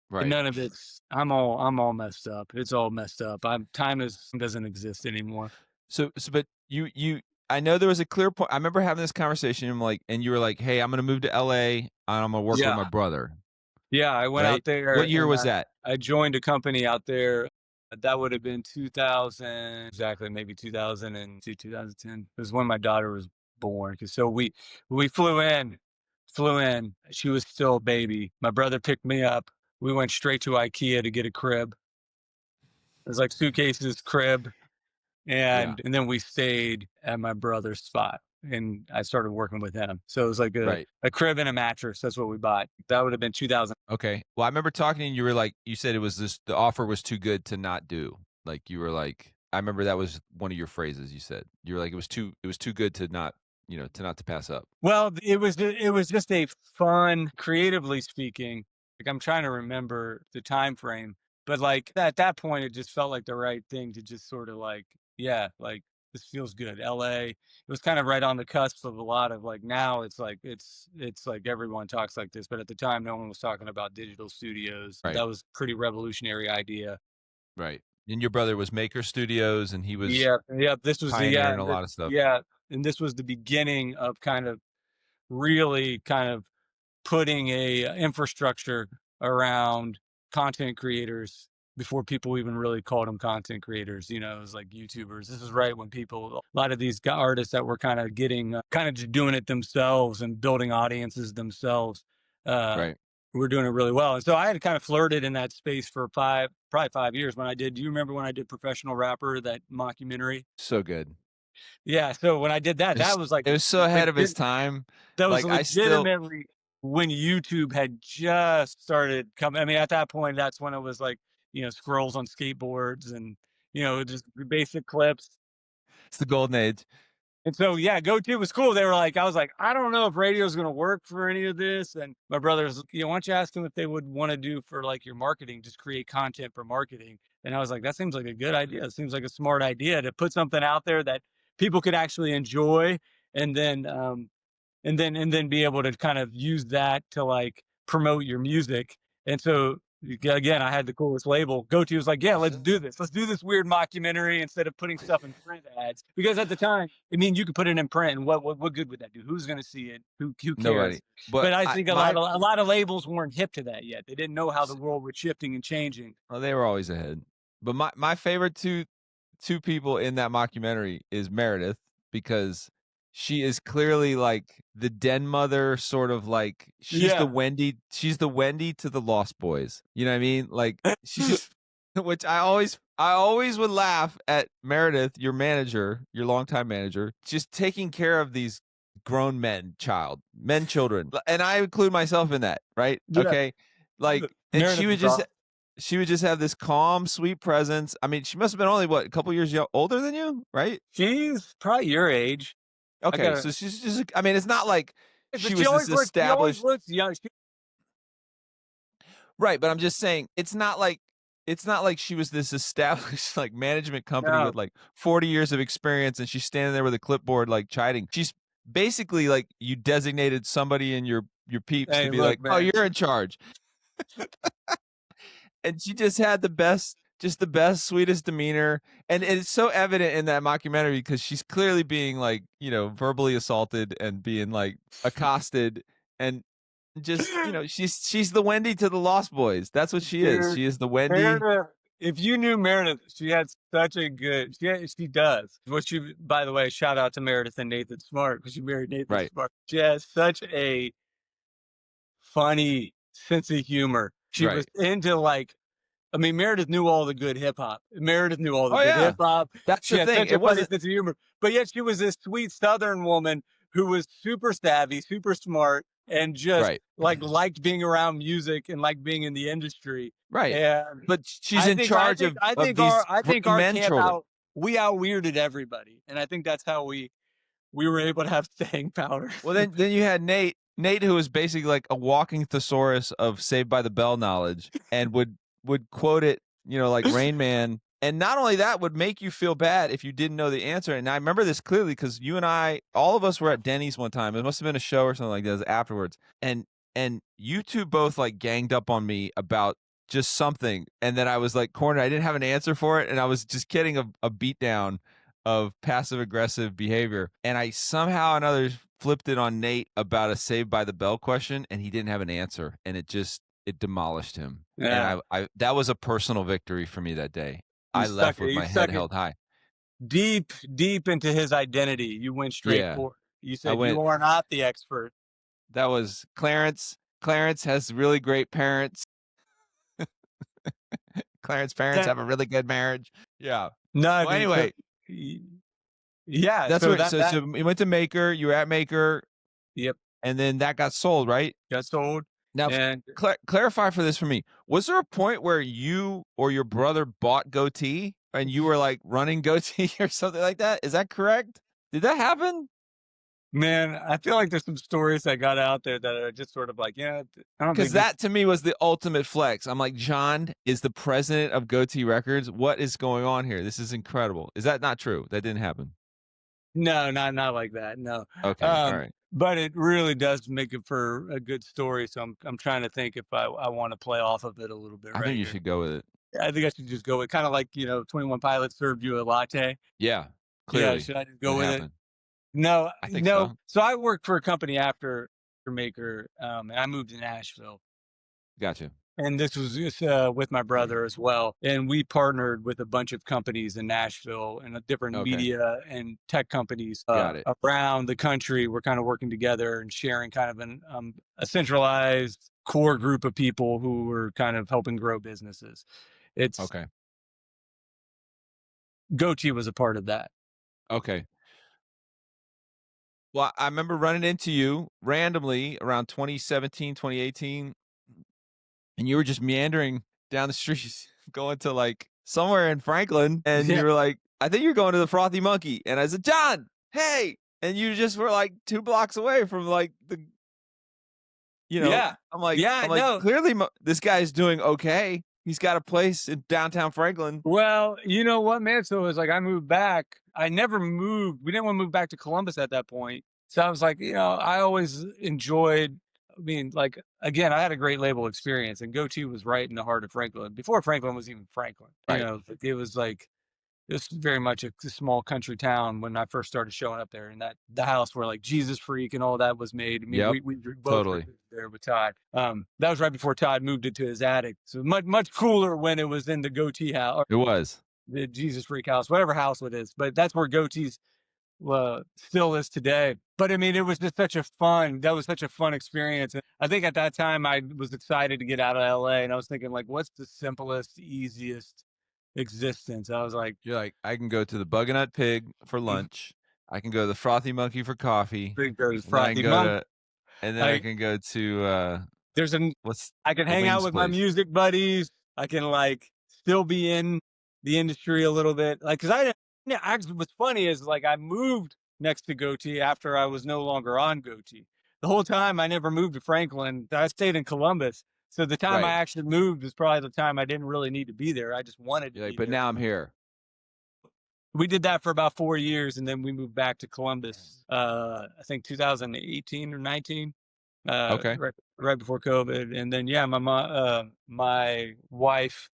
Right. none of it's I'm all messed up. It's all messed up. I'm time is doesn't exist anymore. So but I know there was a clear point. I remember having this conversation. I'm like, and you were like, "Hey, I'm going to move to LA and I'm going to work with my Yeah. brother." Yeah. I went Right? out there What year and was that? I joined a company out there. That would have been 2000, exactly, maybe 2002, 2010. It was when my daughter was born. Cause so we flew in. She was still a baby. My brother picked me up. We went straight to IKEA to get a crib. It was like suitcases, crib, Yeah. and then we stayed at my brother's spot. And I started working with him. So it was like Right. a crib and a mattress. That's what we bought. That would have been 2000. Okay. Well, I remember talking to you. You were like, you said it was the offer was too good to not do. Like you were like, I remember that was one of your phrases. You said you were like, it was too good to not, to pass up. Well, it was just a fun, creatively speaking. Like I'm trying to remember the time frame, but like at that point, it just felt like the right thing to just sort of like, yeah, like this feels good. LA, it was kind of right on the cusp of a lot of like now it's like everyone talks like this, but at the time, no one was talking about digital studios. Right. That was a pretty revolutionary idea. Right. And your brother was Maker Studios, and he was Yeah, yeah. This was the pioneering a lot of stuff. yeah, and this was the beginning of kind of really kind of putting a infrastructure around content creators before people even really called them content creators. You know, it was like YouTubers. This is right when people, a lot of these artists that were kind of getting, kind of just doing it themselves and building audiences themselves, uh, Right. were doing it really well. And so I had kind of flirted in that space for probably 5 years when I did. Do you remember when I did Professional Rapper, that mockumentary? So good. Yeah. So when I did that, that was like It was so ahead of his legit, time. that was Like, I still legitimately when YouTube had just started coming. I mean, at that point, that's when it was like, scrolls on skateboards and, just basic clips. it's the golden age. And so, yeah, GoTo was cool. They were like, I was like, I don't know if radio is going to work for any of this. And my brother's, why don't you ask them if they would want to do for like your marketing, just create content for marketing. And I was like, that seems like a good idea. It seems like a smart idea to put something out there that people could actually enjoy. And then, and then be able to kind of use that to like promote your music. And so again, I had the coolest label. GoTo was like, yeah, let's do this. Let's do this weird mockumentary instead of putting stuff in print ads. Because at the time, I mean, you could put it in print, and what good would that do? Who's going to see it? Who Nobody. cares? But But I I think my a lot of labels weren't hip to that yet. They didn't know how the world was shifting and changing. well, they were always ahead. But my favorite two people in that mockumentary is Meredith, because she is clearly like the den mother, sort of like Yeah. she's the Wendy to the Lost Boys. You know what I mean? Like, she's just which I always would laugh at Meredith, your manager, your longtime manager, just taking care of these grown children. And I include myself in that, right? Yeah. Okay. Like, and Meredith is awesome. she would just have this calm, sweet presence. I mean, she must have been only what, a couple years older than you, right? She's probably your age. I Okay, got so she's just, I mean, it's not like she but she was this always looks. She always established, looks young. right? But I'm just saying, it's not like she was this established like management company No, with like 40 years of experience, and she's standing there with a clipboard like chiding. She's basically like, you designated somebody in your peeps to hey, be like, look, "Oh, man. you're in charge." And she just had the best, sweetest demeanor. And it's so evident in that mockumentary because she's clearly being like, verbally assaulted and being like accosted, and just, she's the Wendy to the Lost Boys. That's what she is. Dude, She is the Wendy. Meredith, if you knew Meredith, she had such a good she does. What she By the way, shout out to Meredith and Nathan Smart because she married Nathan Right, Smart. She has such a funny sense of humor. She was right. into like I mean, Meredith knew all the good hip hop. Meredith knew all the Oh good hip yeah. hop. That's She the had thing. such a It funny wasn't sense of humor, but yet she was this sweet Southern woman who was super savvy, super smart, and just right. like liked being around music and like being in the industry. Right. And But she's in charge of these I think grown our men camp children. out out weirded everybody, and I think that's how we were able to have staying power. Well, then you had Nate, who was basically like a walking thesaurus of Saved by the Bell knowledge, and would quote it, like Rain Man. And not only that, would make you feel bad if you didn't know the answer. And I remember this clearly because you and I, all of us were at Denny's one time. It must have been a show or something like that afterwards. And you two both like ganged up on me about just something, and then I was like cornered. I didn't have an answer for it, and I was just getting a beat down of passive aggressive behavior. And I somehow or another flipped it on Nate about a Saved by the Bell question, and he didn't have an answer, and it demolished him. And Yeah, I that was a personal victory for me that day. you I stuck left it. with You my head stuck it held high. deep, deep into his identity. You went straight Yeah, for it. You I said went. you are not the expert. That was Clarence. Clarence has really great parents. Clarence parents Yeah. have a really good marriage. Yeah. No, Well, dude. So, anyway, yeah. that's So what. that So that you went to Maker. You were at Maker, yep, and then that got sold, right? got sold, Now, and clarify for this for me. Was there a point where you or your brother bought Goatee and you were like running Goatee or something like that? Is that correct? Did that happen? man, I feel like there's some stories that got out there that are just sort of like, yeah, I don't Because think this. that to me was the ultimate flex. I'm like, John is the president of Goatee Records. What is going on here? This is incredible. Is that not true? That didn't happen. No, not like that. No, Okay. All right. but it really does make it for a good story. So I'm trying to think if I want to play off of it a little bit I think right you here. should go with it. I think I should just go with kind of like 21 Pilots served you a latte. Yeah. Yeah, Clearly, should I just that go with it? happened. No, I think no. so. So I worked for a company after Maker, and I moved to Nashville. Gotcha. And this was just, with my brother as well. And we partnered with a bunch of companies in Nashville and different Okay. media and tech companies Got it. around the country. We're kind of working together and sharing kind of a centralized core group of people who were kind of helping grow businesses. It's Okay. Goatee was a part of that. Okay. Well, I remember running into you randomly around 2017, 2018, and you were just meandering down the streets going to like somewhere in Franklin, and Yeah. you were like, I think you're going to the Frothy Monkey. And I said, John, hey. And you just were like 2 blocks away from like Yeah. I'm Yeah. like, No. clearly this guy's doing okay. He's got a place in downtown Franklin. Well, you know what, man? So it was like I moved back. I never moved. We didn't want to move back to Columbus at that point. So I was like, I always enjoyed. I mean, like again, I had a great label experience, and Goatee was right in the heart of Franklin before Franklin was even Franklin. Right. It was like this was very much a small country town when I first started showing up there, and that the house where like Jesus Freak and all that was made. I mean, Yep. we both were Totally. there with Todd. That was right before Todd moved into his attic, so much cooler when it was in the Goatee house, It was. the Jesus Freak house, whatever house it is. But that's where Goatee's still is today. But I mean, it was just that was such a fun experience. And I think at that time I was excited to get out of LA, and I was thinking like, what's the simplest, easiest existence? I was like, You're like, I can go to the Bug Nut Pig for lunch. I can go to the Frothy Monkey for coffee. big goes And then I can frothy go monk. to and then I I can go to there's an what's I can the hang out wings with my place? music buddies. I can like still be in the industry a little bit. Like, cause I didn't, yeah, actually what's funny is like I moved next to Goatee after I was no longer on Goatee. The whole time I never moved to Franklin. I stayed in Columbus. So the time I Right. actually moved was probably the time I didn't really need to be there. I just wanted to You're like, be but there. now I'm here. We did that for about 4 years, and then we moved back to Columbus. I think 2018 or 19, Okay. right before COVID. And then yeah, my wife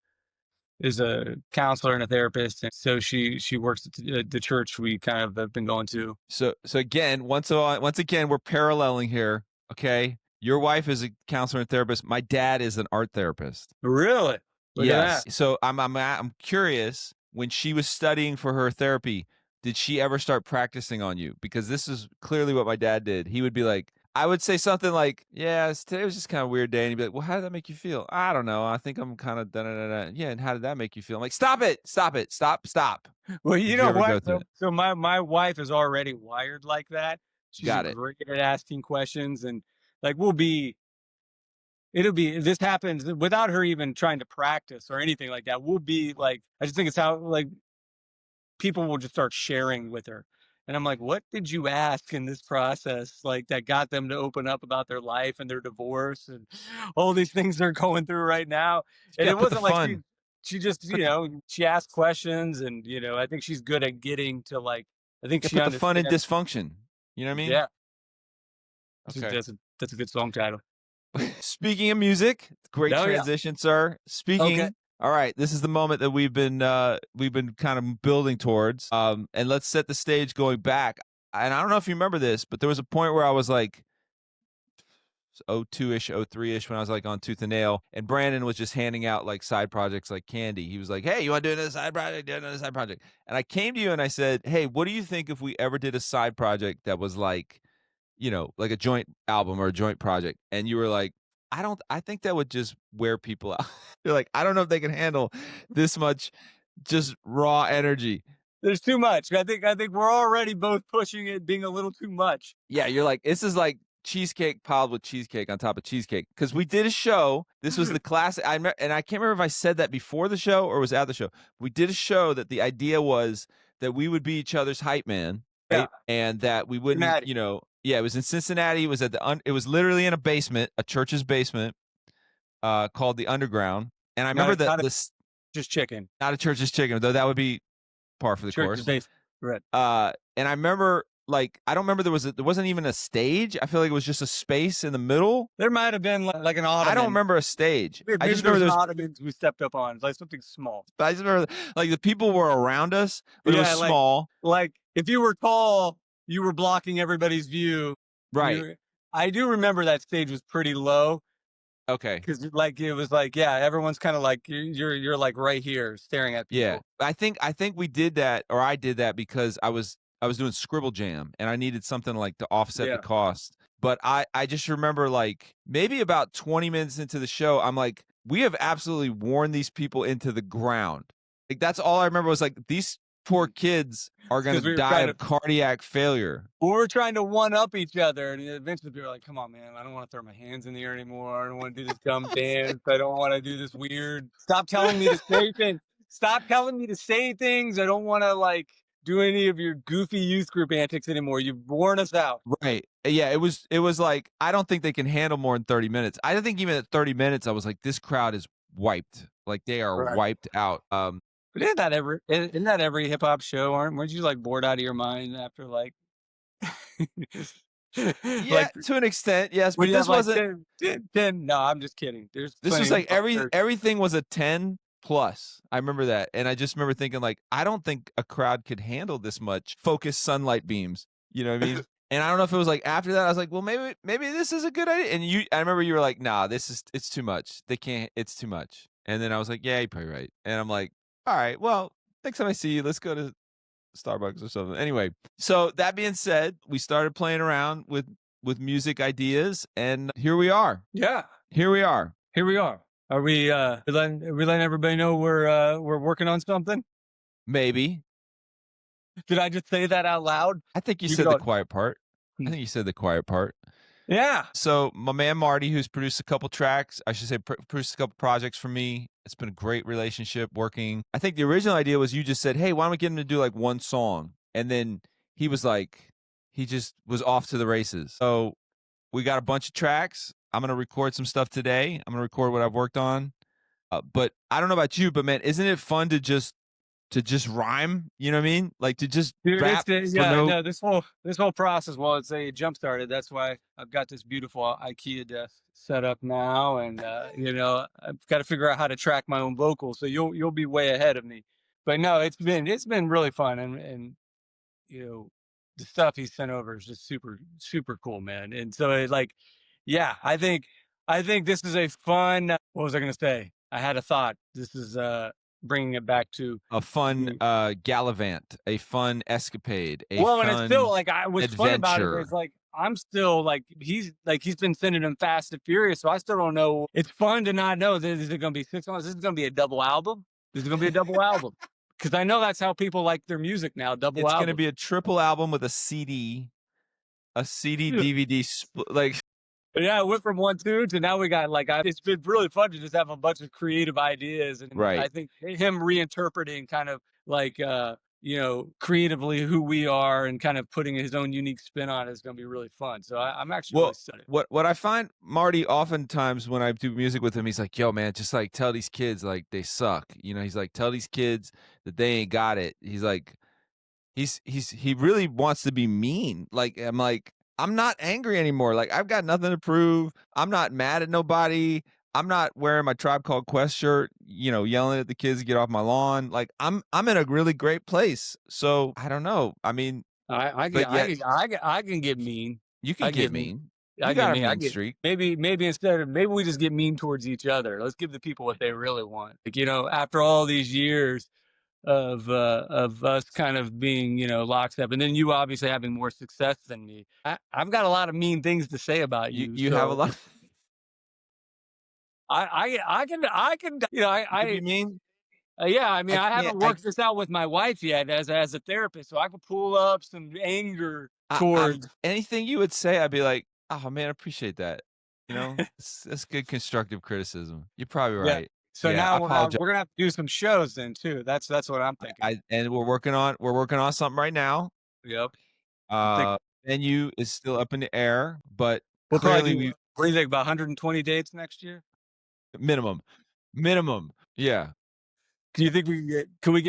is a counselor and a therapist, and so she works at the church we kind of have been going to. So again, once again, we're paralleling here. Okay. Your wife is a counselor and therapist. My dad is an art therapist. Really? Look at Yes. that. So I'm curious, when she was studying for her therapy, did she ever start practicing on you? Because this is clearly what my dad did. He would be like, I would say something like, "Yeah, today was just kind of a weird day," and he'd be like, "Well, how did that make you feel?" "I don't know. I think I'm kind of da da da da." "Yeah, and how did that make you feel?" I'm like, "Stop it! Stop it! Stop!" Well, you Did you know ever what? go through it? So my wife is already wired like that. She's Got it. great at asking questions, and like it'll be this happens without her even trying to practice or anything like that. We'll be like, I just think it's how like people will just start sharing with her. And I'm like, what did you ask in this process? Like that got them to open up about their life and their divorce and all these things they're going through right now. And Yeah, it put the wasn't like fun. she just, Put the she asked questions and, I think she's good at getting to like, I think yeah, she put the fun in understands. dysfunction. You know what I mean? Yeah. Okay. That's a good song title. Speaking of music, great Oh yeah. transition, sir. Okay. Speaking, all right, this is the moment that we've been kind of building towards. And let's set the stage going back. And I don't know if you remember this, but there was a point where I was like 02-ish, 03-ish when I was like on Tooth and Nail, and Brandon was just handing out like side projects like candy. He was like, "Hey, you want to do another side project? Do another side project." And I came to you and I said, "Hey, what do you think if we ever did a side project that was like, like a joint album or a joint project?" And you were like, I think that would just wear people out. You're like, I don't know if they can handle this much just raw energy. There's too much. I think we're already both pushing it being a little too much. Yeah, you're like, this is like cheesecake piled with cheesecake on top of cheesecake. Because we did a show. This was the classic. And I can't remember if I said that before the show or was at the show. We did a show that the idea was that we would be each other's hype man, Yeah. right? And that we wouldn't, Cincinnati. yeah, it was in Cincinnati. It was it was literally in a basement, a church's basement, called the Underground. And I remember that Not a this, just chicken. not a church's chicken, though that would be par for the Church is course. based. Right. And I remember, like, I don't remember there wasn't even a stage. I feel like it was just a space in the middle. There might have been like an I don't ottoman. remember a stage. I Maybe just remember there's an there's ottoman we stepped up on, like something small. I just remember like the people were around us, but it was Yeah, small. like if you were tall, you were blocking everybody's view. You Right. were, I do remember that stage was pretty low Okay. because like it was like yeah, everyone's kind of like you're like right here staring at Yeah. people. I think we did that, or I did that because I was doing Scribble Jam and I needed something like to offset the Yeah. cost. But I just remember like maybe about 20 minutes into the show, I'm like, we have absolutely worn these people into the ground. Like that's all I remember was like these poor kids are gonna Because we were die trying to of cardiac failure. we were trying to one up each other, and eventually people were like, "Come on, man! I don't want to throw my hands in the air anymore. I don't want to do this dumb dance. I don't want to do this weird. Stop telling me to say things. Stop telling me to say things. I don't want to like do any of your goofy youth group antics anymore. You've worn us out." Right. Yeah, it was like I don't think they can handle more than 30 minutes. I don't think even at 30 minutes I was like this crowd is wiped. Like they are Right. wiped out. But isn't that every hip hop show? Weren't you like bored out of your mind after like Yeah, like to an extent, yes, when but you have this like wasn't 10? No, I'm just kidding. There's this plenty was of hip like hop shows. everything was a 10 plus. I remember that. And I just remember thinking like I don't think a crowd could handle this much focused sunlight beams. You know what I mean? And I don't know if it was like after that I was like, well maybe this is a good idea. And I remember you were like, nah, it's too much. They can't it's too much. And then I was like, yeah, you're probably right. And I'm like, all right, well, next time I see you, let's go to Starbucks or something. Anyway, so that being said, we started playing around with music ideas, and here we are. Yeah. Here we are. Here we are. Are we letting everybody know we're working on something? Maybe. Did I just say that out loud? I think you You could said the all quiet part. I Hmm. think you said the quiet part. Yeah. So my man Marty, who's produced a couple tracks, I should say, produced a couple projects for me. It's been a great relationship working. I think the original idea was you just said, "Hey, why don't we get him to do like one song?" And then he was like, he just was off to the races. So we got a bunch of tracks. I'm gonna record some stuff today. I'm gonna record what I've worked on. But I don't know about you, but man, isn't it fun to just rhyme? You know what I mean? Like to just Dude, rap for yeah, no no, this whole process, well, it's a jump started. That's why I've got this beautiful IKEA desk set up now, and I've got to figure out how to track my own vocals. So you'll be way ahead of me. But no, it's been really fun, and you know, the stuff he sent over is just super, super cool, man. And so it like, yeah, I think this is a fun. What was I gonna say? I had a thought. This is bringing it back to a fun the gallivant, a fun escapade, a well, and it's still fun like I was fun about it. Is adventure. like I'm still he's been sending them Fast and Furious, so I still don't know. It's fun to not know that is it going to be 6 months. This is going to be a double album. This is going to be a double album because I know that's how people like their music now. Double It's gonna album. be a triple album with a CD DVD like Yeah, I went from 1 2 to now we got it's been really fun to just have a bunch of creative ideas, and I right. think him reinterpreting kind of creatively who we are and kind of putting his own unique spin on it is going to be really fun. So I'm actually really Well, excited. what I find Marty oftentimes when I do music with him, he's like, "Yo, man, just like tell these kids like they suck." You know, he's like, "Tell these kids that they ain't got it." He's like, he really wants to be mean. Like I'm like, I'm not angry anymore. Like I've got nothing to prove. I'm not mad at nobody. I'm not wearing my Tribe Called Quest shirt, yelling at the kids to get off my lawn. Like I'm in a really great place. So I don't know. I mean, I can but I yet can I can I can get mean. you I can get get mean. mean. You I get got a mean. I mean get streak. maybe instead of maybe we just get mean towards each other. Let's give the people what they really want. Like after all these years of us kind of being lockstep, and then you obviously having more success than me. I've got a lot of mean things to say about You you. you have a So lot. I can You could be mean. yeah, I mean, I I can't. haven't worked this out with my wife yet as a therapist, so I could pull up some anger towards. Anything you would say, I'd be like, "Oh man, I appreciate that." That's good constructive criticism. You're probably Yeah. right. So Yeah, I now apologize. we're gonna have to do some shows then too. That's what I'm thinking. And we're working on something right now. Yep. I'm thinking Uh, Venue is still up in the air, but we'll probably clearly do. we What do you think about 120 dates next year? minimum, minimum. Yeah. Do you think can we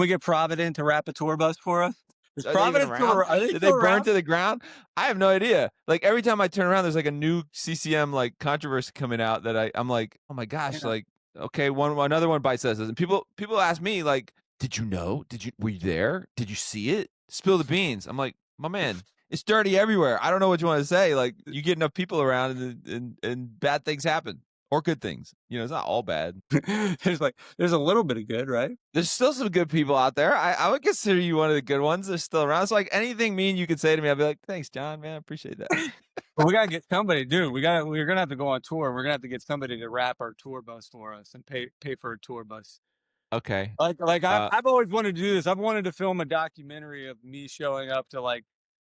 get Provident to wrap a tour bus for us? Is Are they even Providence still around? are they Did they still burn around? to the ground? I have no idea. Like every time I turn around, there's like a new CCM like controversy coming out that I'm like, oh my gosh, Yeah. like okay, another one bites us. And people ask me like, did you know? Were you there? Did you see it? Spill the beans. I'm like, my man, it's dirty everywhere. I don't know what you want to say. Like, you get enough people around, and bad things happen or good things. You know, it's not all bad. There's a little bit of good, right? There's still some good people out there. I would consider you one of the good ones. They're still around. It's like anything mean you could say to me, I'd be like, thanks, John, man. I appreciate that. But we gotta get somebody, dude. We're gonna have to go on tour. We're gonna have to get somebody to wrap our tour bus for us and pay for a tour bus. Okay. Like Uh, I've always wanted to do this. I've wanted to film a documentary of me showing up to like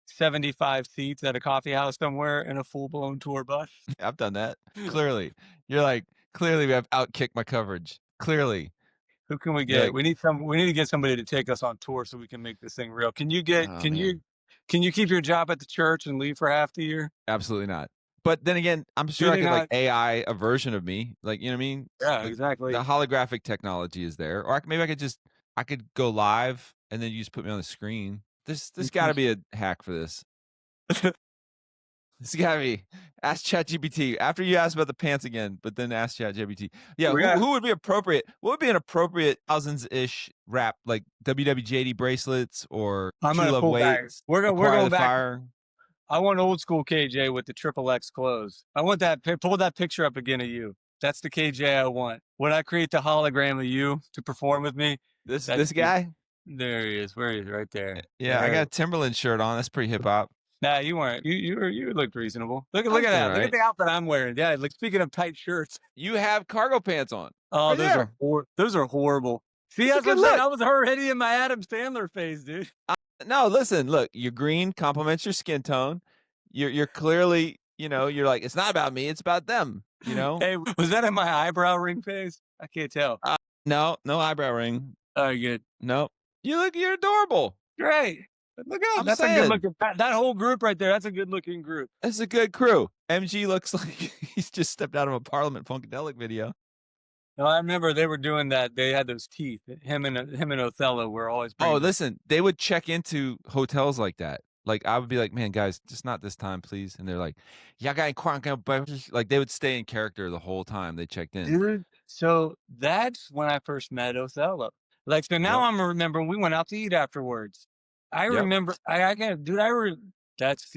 75 seats at a coffee house somewhere in a full blown tour bus. I've done that. Clearly. You're like, clearly we have outkicked my coverage. Clearly. Who can we You're get? like, We need to get somebody to take us on tour so we can make this thing real. oh man. Can you keep your job at the church and leave for half the year? Absolutely not. But then again, I'm Do sure you I think could like not? AI a version of me. Like, you know what I mean? Yeah, Like the exactly. holographic technology is there. Or maybe I could go live and then you just put me on the screen. There's gotta be a hack for this. It's gotta be. Ask ChatGPT after you ask about the pants again, but then ask ChatGPT. Yeah, we got who would be appropriate? What would be an appropriate thousands ish wrap like WWJD bracelets or I'm True gonna Love pull back. weights, We're Acquire going the back. Fire? I want old school KJ with the triple X clothes. I want that. Pull that picture up again of you. That's the KJ I want. When I create the hologram of you to perform with me, that's This you. guy? There he is. Where he is, right there. Yeah, I got There. a Timberland shirt on. That's pretty hip hop. Nah, you weren't. You looked reasonable. I Look was at doing that. all Look at right. the outfit I'm wearing. Yeah, like speaking of tight shirts. You have cargo pants on. Oh, Right there. those are horrible. See, That's a that's what good I'm saying. look. I was already in my Adam Sandler phase, dude. No, listen, look, you're green, complements your skin tone. You're clearly, you know, you're like, it's not about me, it's about them, you know? Hey, was that in my eyebrow ring phase? I can't tell. Uh, no, no eyebrow ring. All right, good. No. You're adorable. Great. Look at I'm that's a good saying. looking that whole group right there. That's a good looking group. It's a good crew. MG looks like he's just stepped out of a Parliament Funkadelic video. No, I remember they were doing that. They had those teeth. Him and Othello were always Oh, bringing those. listen, they would check into hotels like that. Like I would be like, "Man, guys, just not this time, please." And they're like, "Yeah, guy, like they would stay in character the whole time they checked in. Dude, so that's when I first met Othello. Like, so now Yep. I'm remembering we went out to eat afterwards. I Yep. remember, I can't, dude, that's,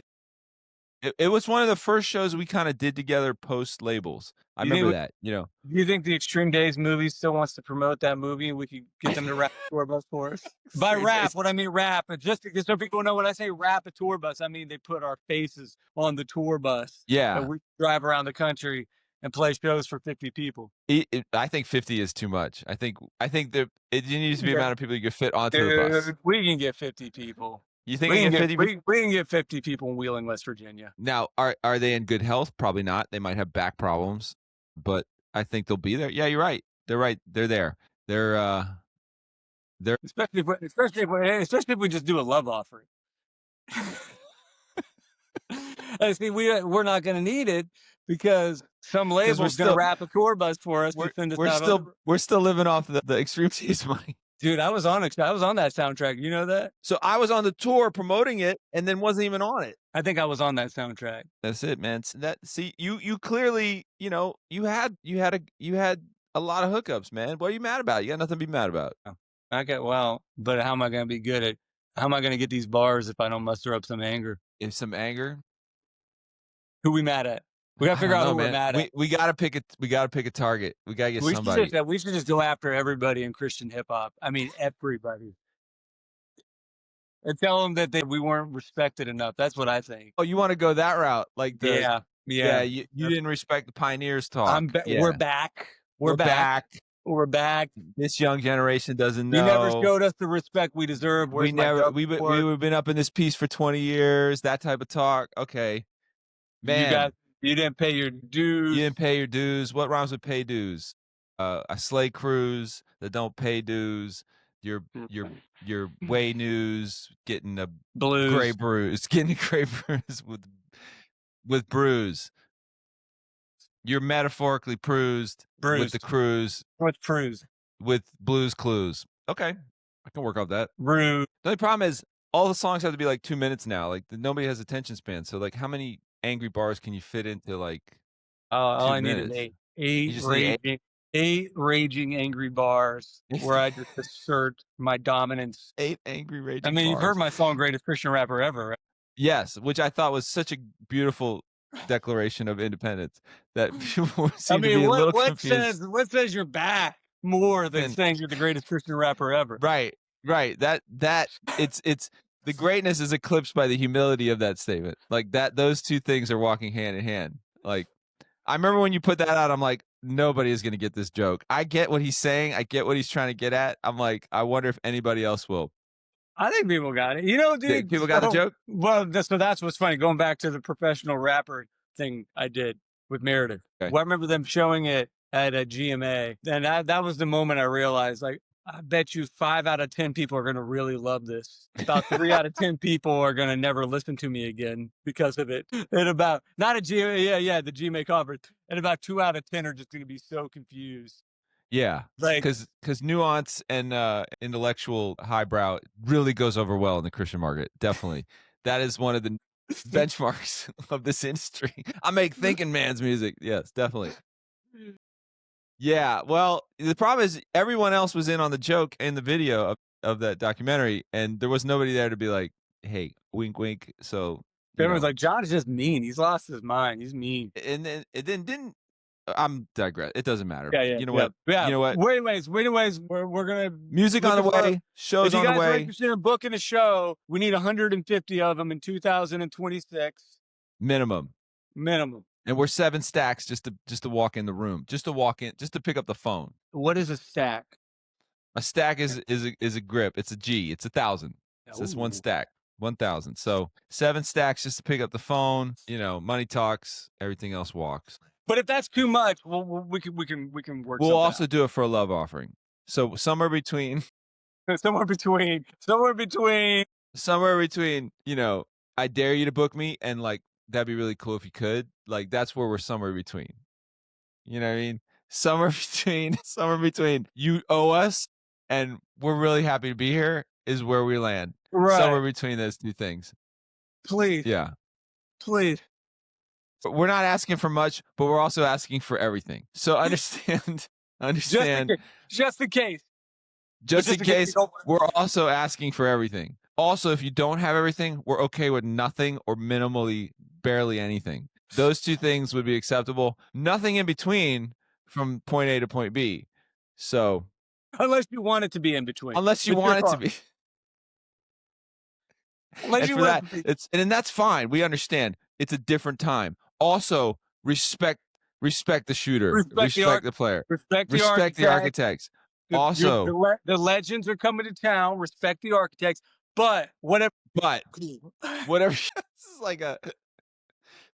It was one of the first shows we kinda did together post labels. I you think, remember that, you know? do you think the Extreme Days movie still wants to promote that movie and we could get them to wrap a tour bus for us? By Extreme wrap, Days. what I mean wrap, but just because so people know when I say wrap a tour bus, I mean they put our faces on the tour bus and Yeah. we drive around the country and play shows for 50 people. I think 50 is too much. I think that it needs to be the Yeah. amount of people you could fit onto the bus. Dude, we can get 50 people. You think I can get 50 people? We can get 50 people in Wheeling, West Virginia. Now, are they in good health? Probably not. They might have back problems, but I think they'll be there. Yeah, you're right. They're right. They're there. They're Especially if we just do a love offering. See, we're not going to need it because some 'cause label's going to wrap a tour bus for us to send us out on the. we're still living off the Extreme Seas money. Dude, I was on it. I was on that soundtrack. You know that? So I was on the tour promoting it and then wasn't even on it. I think I was on that soundtrack. That's it, man. You clearly, you know, you had a lot of hookups, man. What are you mad about? You got nothing to be mad about. Okay, well, but how am I going to be good at? How am I going to get these bars if I don't muster up some anger? If some anger, Who we mad at? We got to I figure don't out know, who we're man. mad at. We gotta pick a target. We gotta get somebody. We should just go after everybody in Christian hip hop. I mean, everybody, and tell them that we weren't respected enough. That's what I think. Oh, you want to go that route? Like Yeah, yeah, yeah. you didn't respect the pioneers talk. We're Yeah, back. we're back. We're back. This young generation doesn't You never know. showed us the respect we deserve. Where's my dub report? We've been up in this piece for 20 years. That type of talk. Okay, man. You didn't pay your dues. You didn't pay your dues. What rhymes with pay dues? A sleigh cruise that don't pay dues. Your way news getting a Blues. gray bruise, getting a gray bruise with bruise. You're metaphorically bruised with the cruise What's cruise? with Blues Clues. Okay, I can work off that. Rude. The only problem is all the songs have to be like 2 minutes now. Like nobody has attention span. So like, how many angry bars can you fit into like All 2 I need is minutes? eight. Eight You just need eight. raging. 8 raging angry bars where I just assert my dominance. 8 angry I raging mean, you've heard bars. my song "Greatest Christian Rapper Ever," right? Yes, which I thought was such a beautiful declaration of independence that people I seem to mean, be a little confused. what says you're back more than And saying you're the greatest Christian rapper ever? right, right. That it's the greatness is eclipsed by the humility of that statement. Like that, those two things are walking hand in hand. Like I remember when you put that out, I'm like, nobody is going to get this joke. I get what he's saying. I get what he's trying to get at. I'm like, I wonder if anybody else will. I think people got it. You know, dude. People got the So, joke? well, so that's what's funny. Going back to the professional rapper thing I did with Meredith. Okay. Well, I remember them showing it at a GMA, and that was the moment I realized, like, I bet you 5 out of 10 people are going to really love this. About 3 out of 10 people are going to never listen to me again because of it. And about not a GMA, yeah, the GMA conference, and about 2 out of 10 are just going to be so confused. Yeah, Like, because nuance and intellectual highbrow really goes over well in the Christian market. Definitely, that is one of the benchmarks of this industry. I make thinking man's music. Yes, definitely. Yeah. Well, the problem is everyone else was in on the joke in the video of that documentary, and there was nobody there to be like, "Hey, wink, wink." So everyone's like, John is just mean. He's lost his mind. He's mean. and then it then didn't. I'm digress. It doesn't matter. Yeah, yeah, You know yeah, what? yeah. You know what? Anyways, we're gonna Music on the looking for. way. Shows If you on the guys are way. interested in booking a show, we need 150 of them in 2026 Minimum. minimum. And we're 7 stacks just to walk in the room, just to walk in, just to pick up the phone. What is a stack? A stack is a grip. It's a G. It's 1,000. So it's one Ooh. stack, 1,000. So 7 stacks just to pick up the phone. You know, money talks. Everything else walks. But if that's too much, we can work. We'll something also do it for a love offering. So somewhere between, out. somewhere between. you know, I dare you to book me, and like that'd be really cool if you could. Like that's where we're somewhere between. You know what I mean? Somewhere between you owe us and we're really happy to be here is where we land. Somewhere Right? between those two things. Please, Yeah. please. But we're not asking for much, but we're also asking for everything. So understand, Just in case. just in case, you don't. we're also asking for everything. Also, if you don't have everything, we're okay with nothing or minimally barely anything. Those two things would be acceptable. Nothing in between from point A to point B. So Unless you want it to be in between. unless you It's your want it to call. be, Unless and you for want that, it to be. and that's fine. We understand. It's a different time. Also, respect the shooter, respect the player, Respect the respect the architect. architects. Also, The legends are coming to town. Respect the architects. But whatever. but whatever.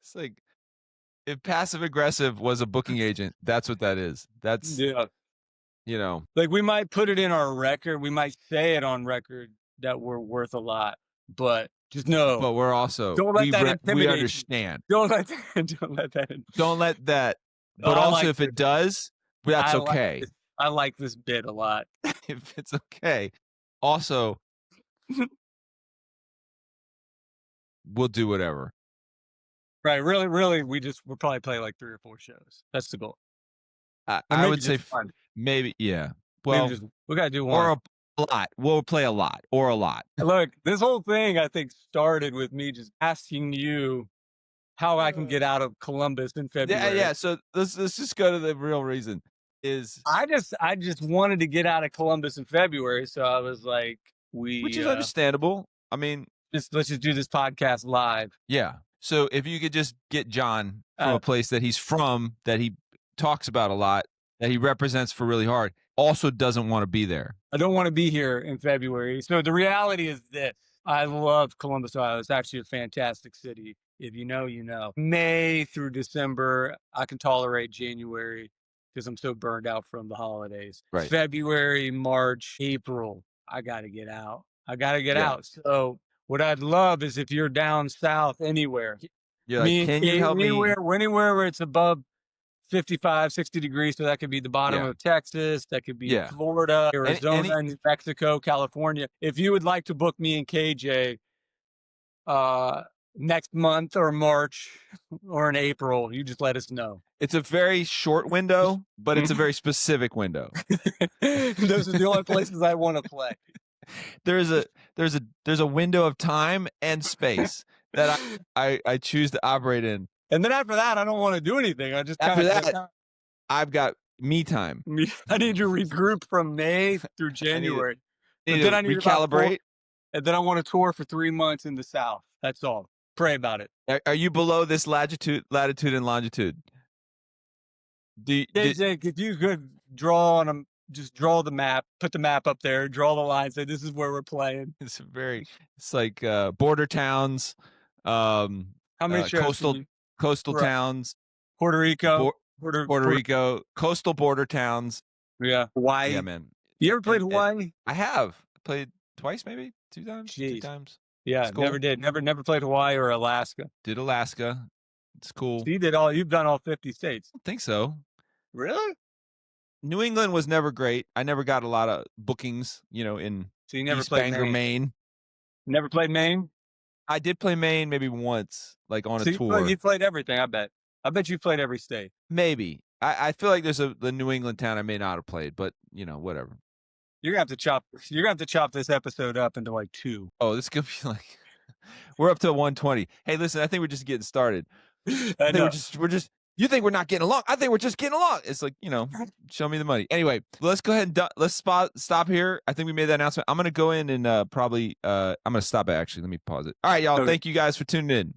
It's like if passive aggressive was a booking agent, that's what that is. That's Yeah. you know. Like we might put it in our record. We might say it on record that we're worth a lot. But just know, But we're also don't let that intimidate we you. understand. Don't let that. Don't let that. Don't let that. Oh, But also, if it does, that's okay. I like this bit a lot. If it's okay. Also, we'll do whatever. Right. Really, really, we'll probably play like 3 or 4 shows. That's the goal. Or I maybe would say just one. maybe, yeah. Maybe Well, just we gotta do or one. a lot. We'll play a lot or a lot. Look, this whole thing I think started with me just asking you how I can get out of Columbus in Yeah, February. yeah. So let's just go to the real reason. Is I just wanted to get out of Columbus in February, so I was like, which is understandable. I mean, let's just do this podcast live. yeah. So if you could just get John from a place that he's from, that he talks about a lot, that he represents for really hard, also doesn't want to be there. I don't want to be here in February. So the reality is this. I love Columbus, Ohio. It's actually a fantastic city. If you know, you know. May through December, I can tolerate January because I'm so burned out from the holidays. Right. February, March, April, I got to get out. I got to get Yeah. out. So what I'd love is if you're down south anywhere. You're like, can you help me? Anywhere where it's above 55, 60 degrees. So that could be the bottom of Texas. That could be Florida, Arizona, New Mexico, California. If you would like to book me and KJ, next month or March or in April. You just let us know. It's a very short window, but it's a very specific window. Those are the only places I want to play. There's a window of time and space that I choose to operate in. And then after that, I don't want to do anything. I just After kind of that, I've got me time. I need to regroup from May through January. But then I need recalibrate. And then I want to tour for 3 months in the South. That's all. Pray about it. Are you below this latitude and longitude? If you could draw on them, just draw the map, put the map up there, draw the line, say this is where we're playing. It's like border towns, How many shows? Coastal towns, Puerto Rico, Puerto Rico, coastal border towns. Yeah, Hawaii. Yeah, man. You ever played Hawaii? I have played twice, maybe 2 times. Jeez. 2 times. Yeah, cool. Never did. Never played Hawaii or Alaska. Did Alaska. It's cool. So you've done all 50 states. I think so. Really? New England was never great. I never got a lot of bookings, in so you never East played Bangor, Maine. Never played Maine? I did play Maine maybe once, like on a tour. You played everything, I bet. I bet you played every state. Maybe. I feel like there's the New England town I may not have played, but whatever. You're gonna have to chop this episode up into like 2. Oh, this is gonna be like we're up to 120. Hey, listen, I think we're just getting started. I think we're just you think we're not getting along. I think we're just getting along. It's like, show me the money. Anyway, let's go ahead and let's stop here. I think we made that announcement. I'm going to go in and probably I'm going to stop it actually. Let me pause it. All right, y'all. Okay. Thank you guys for tuning in.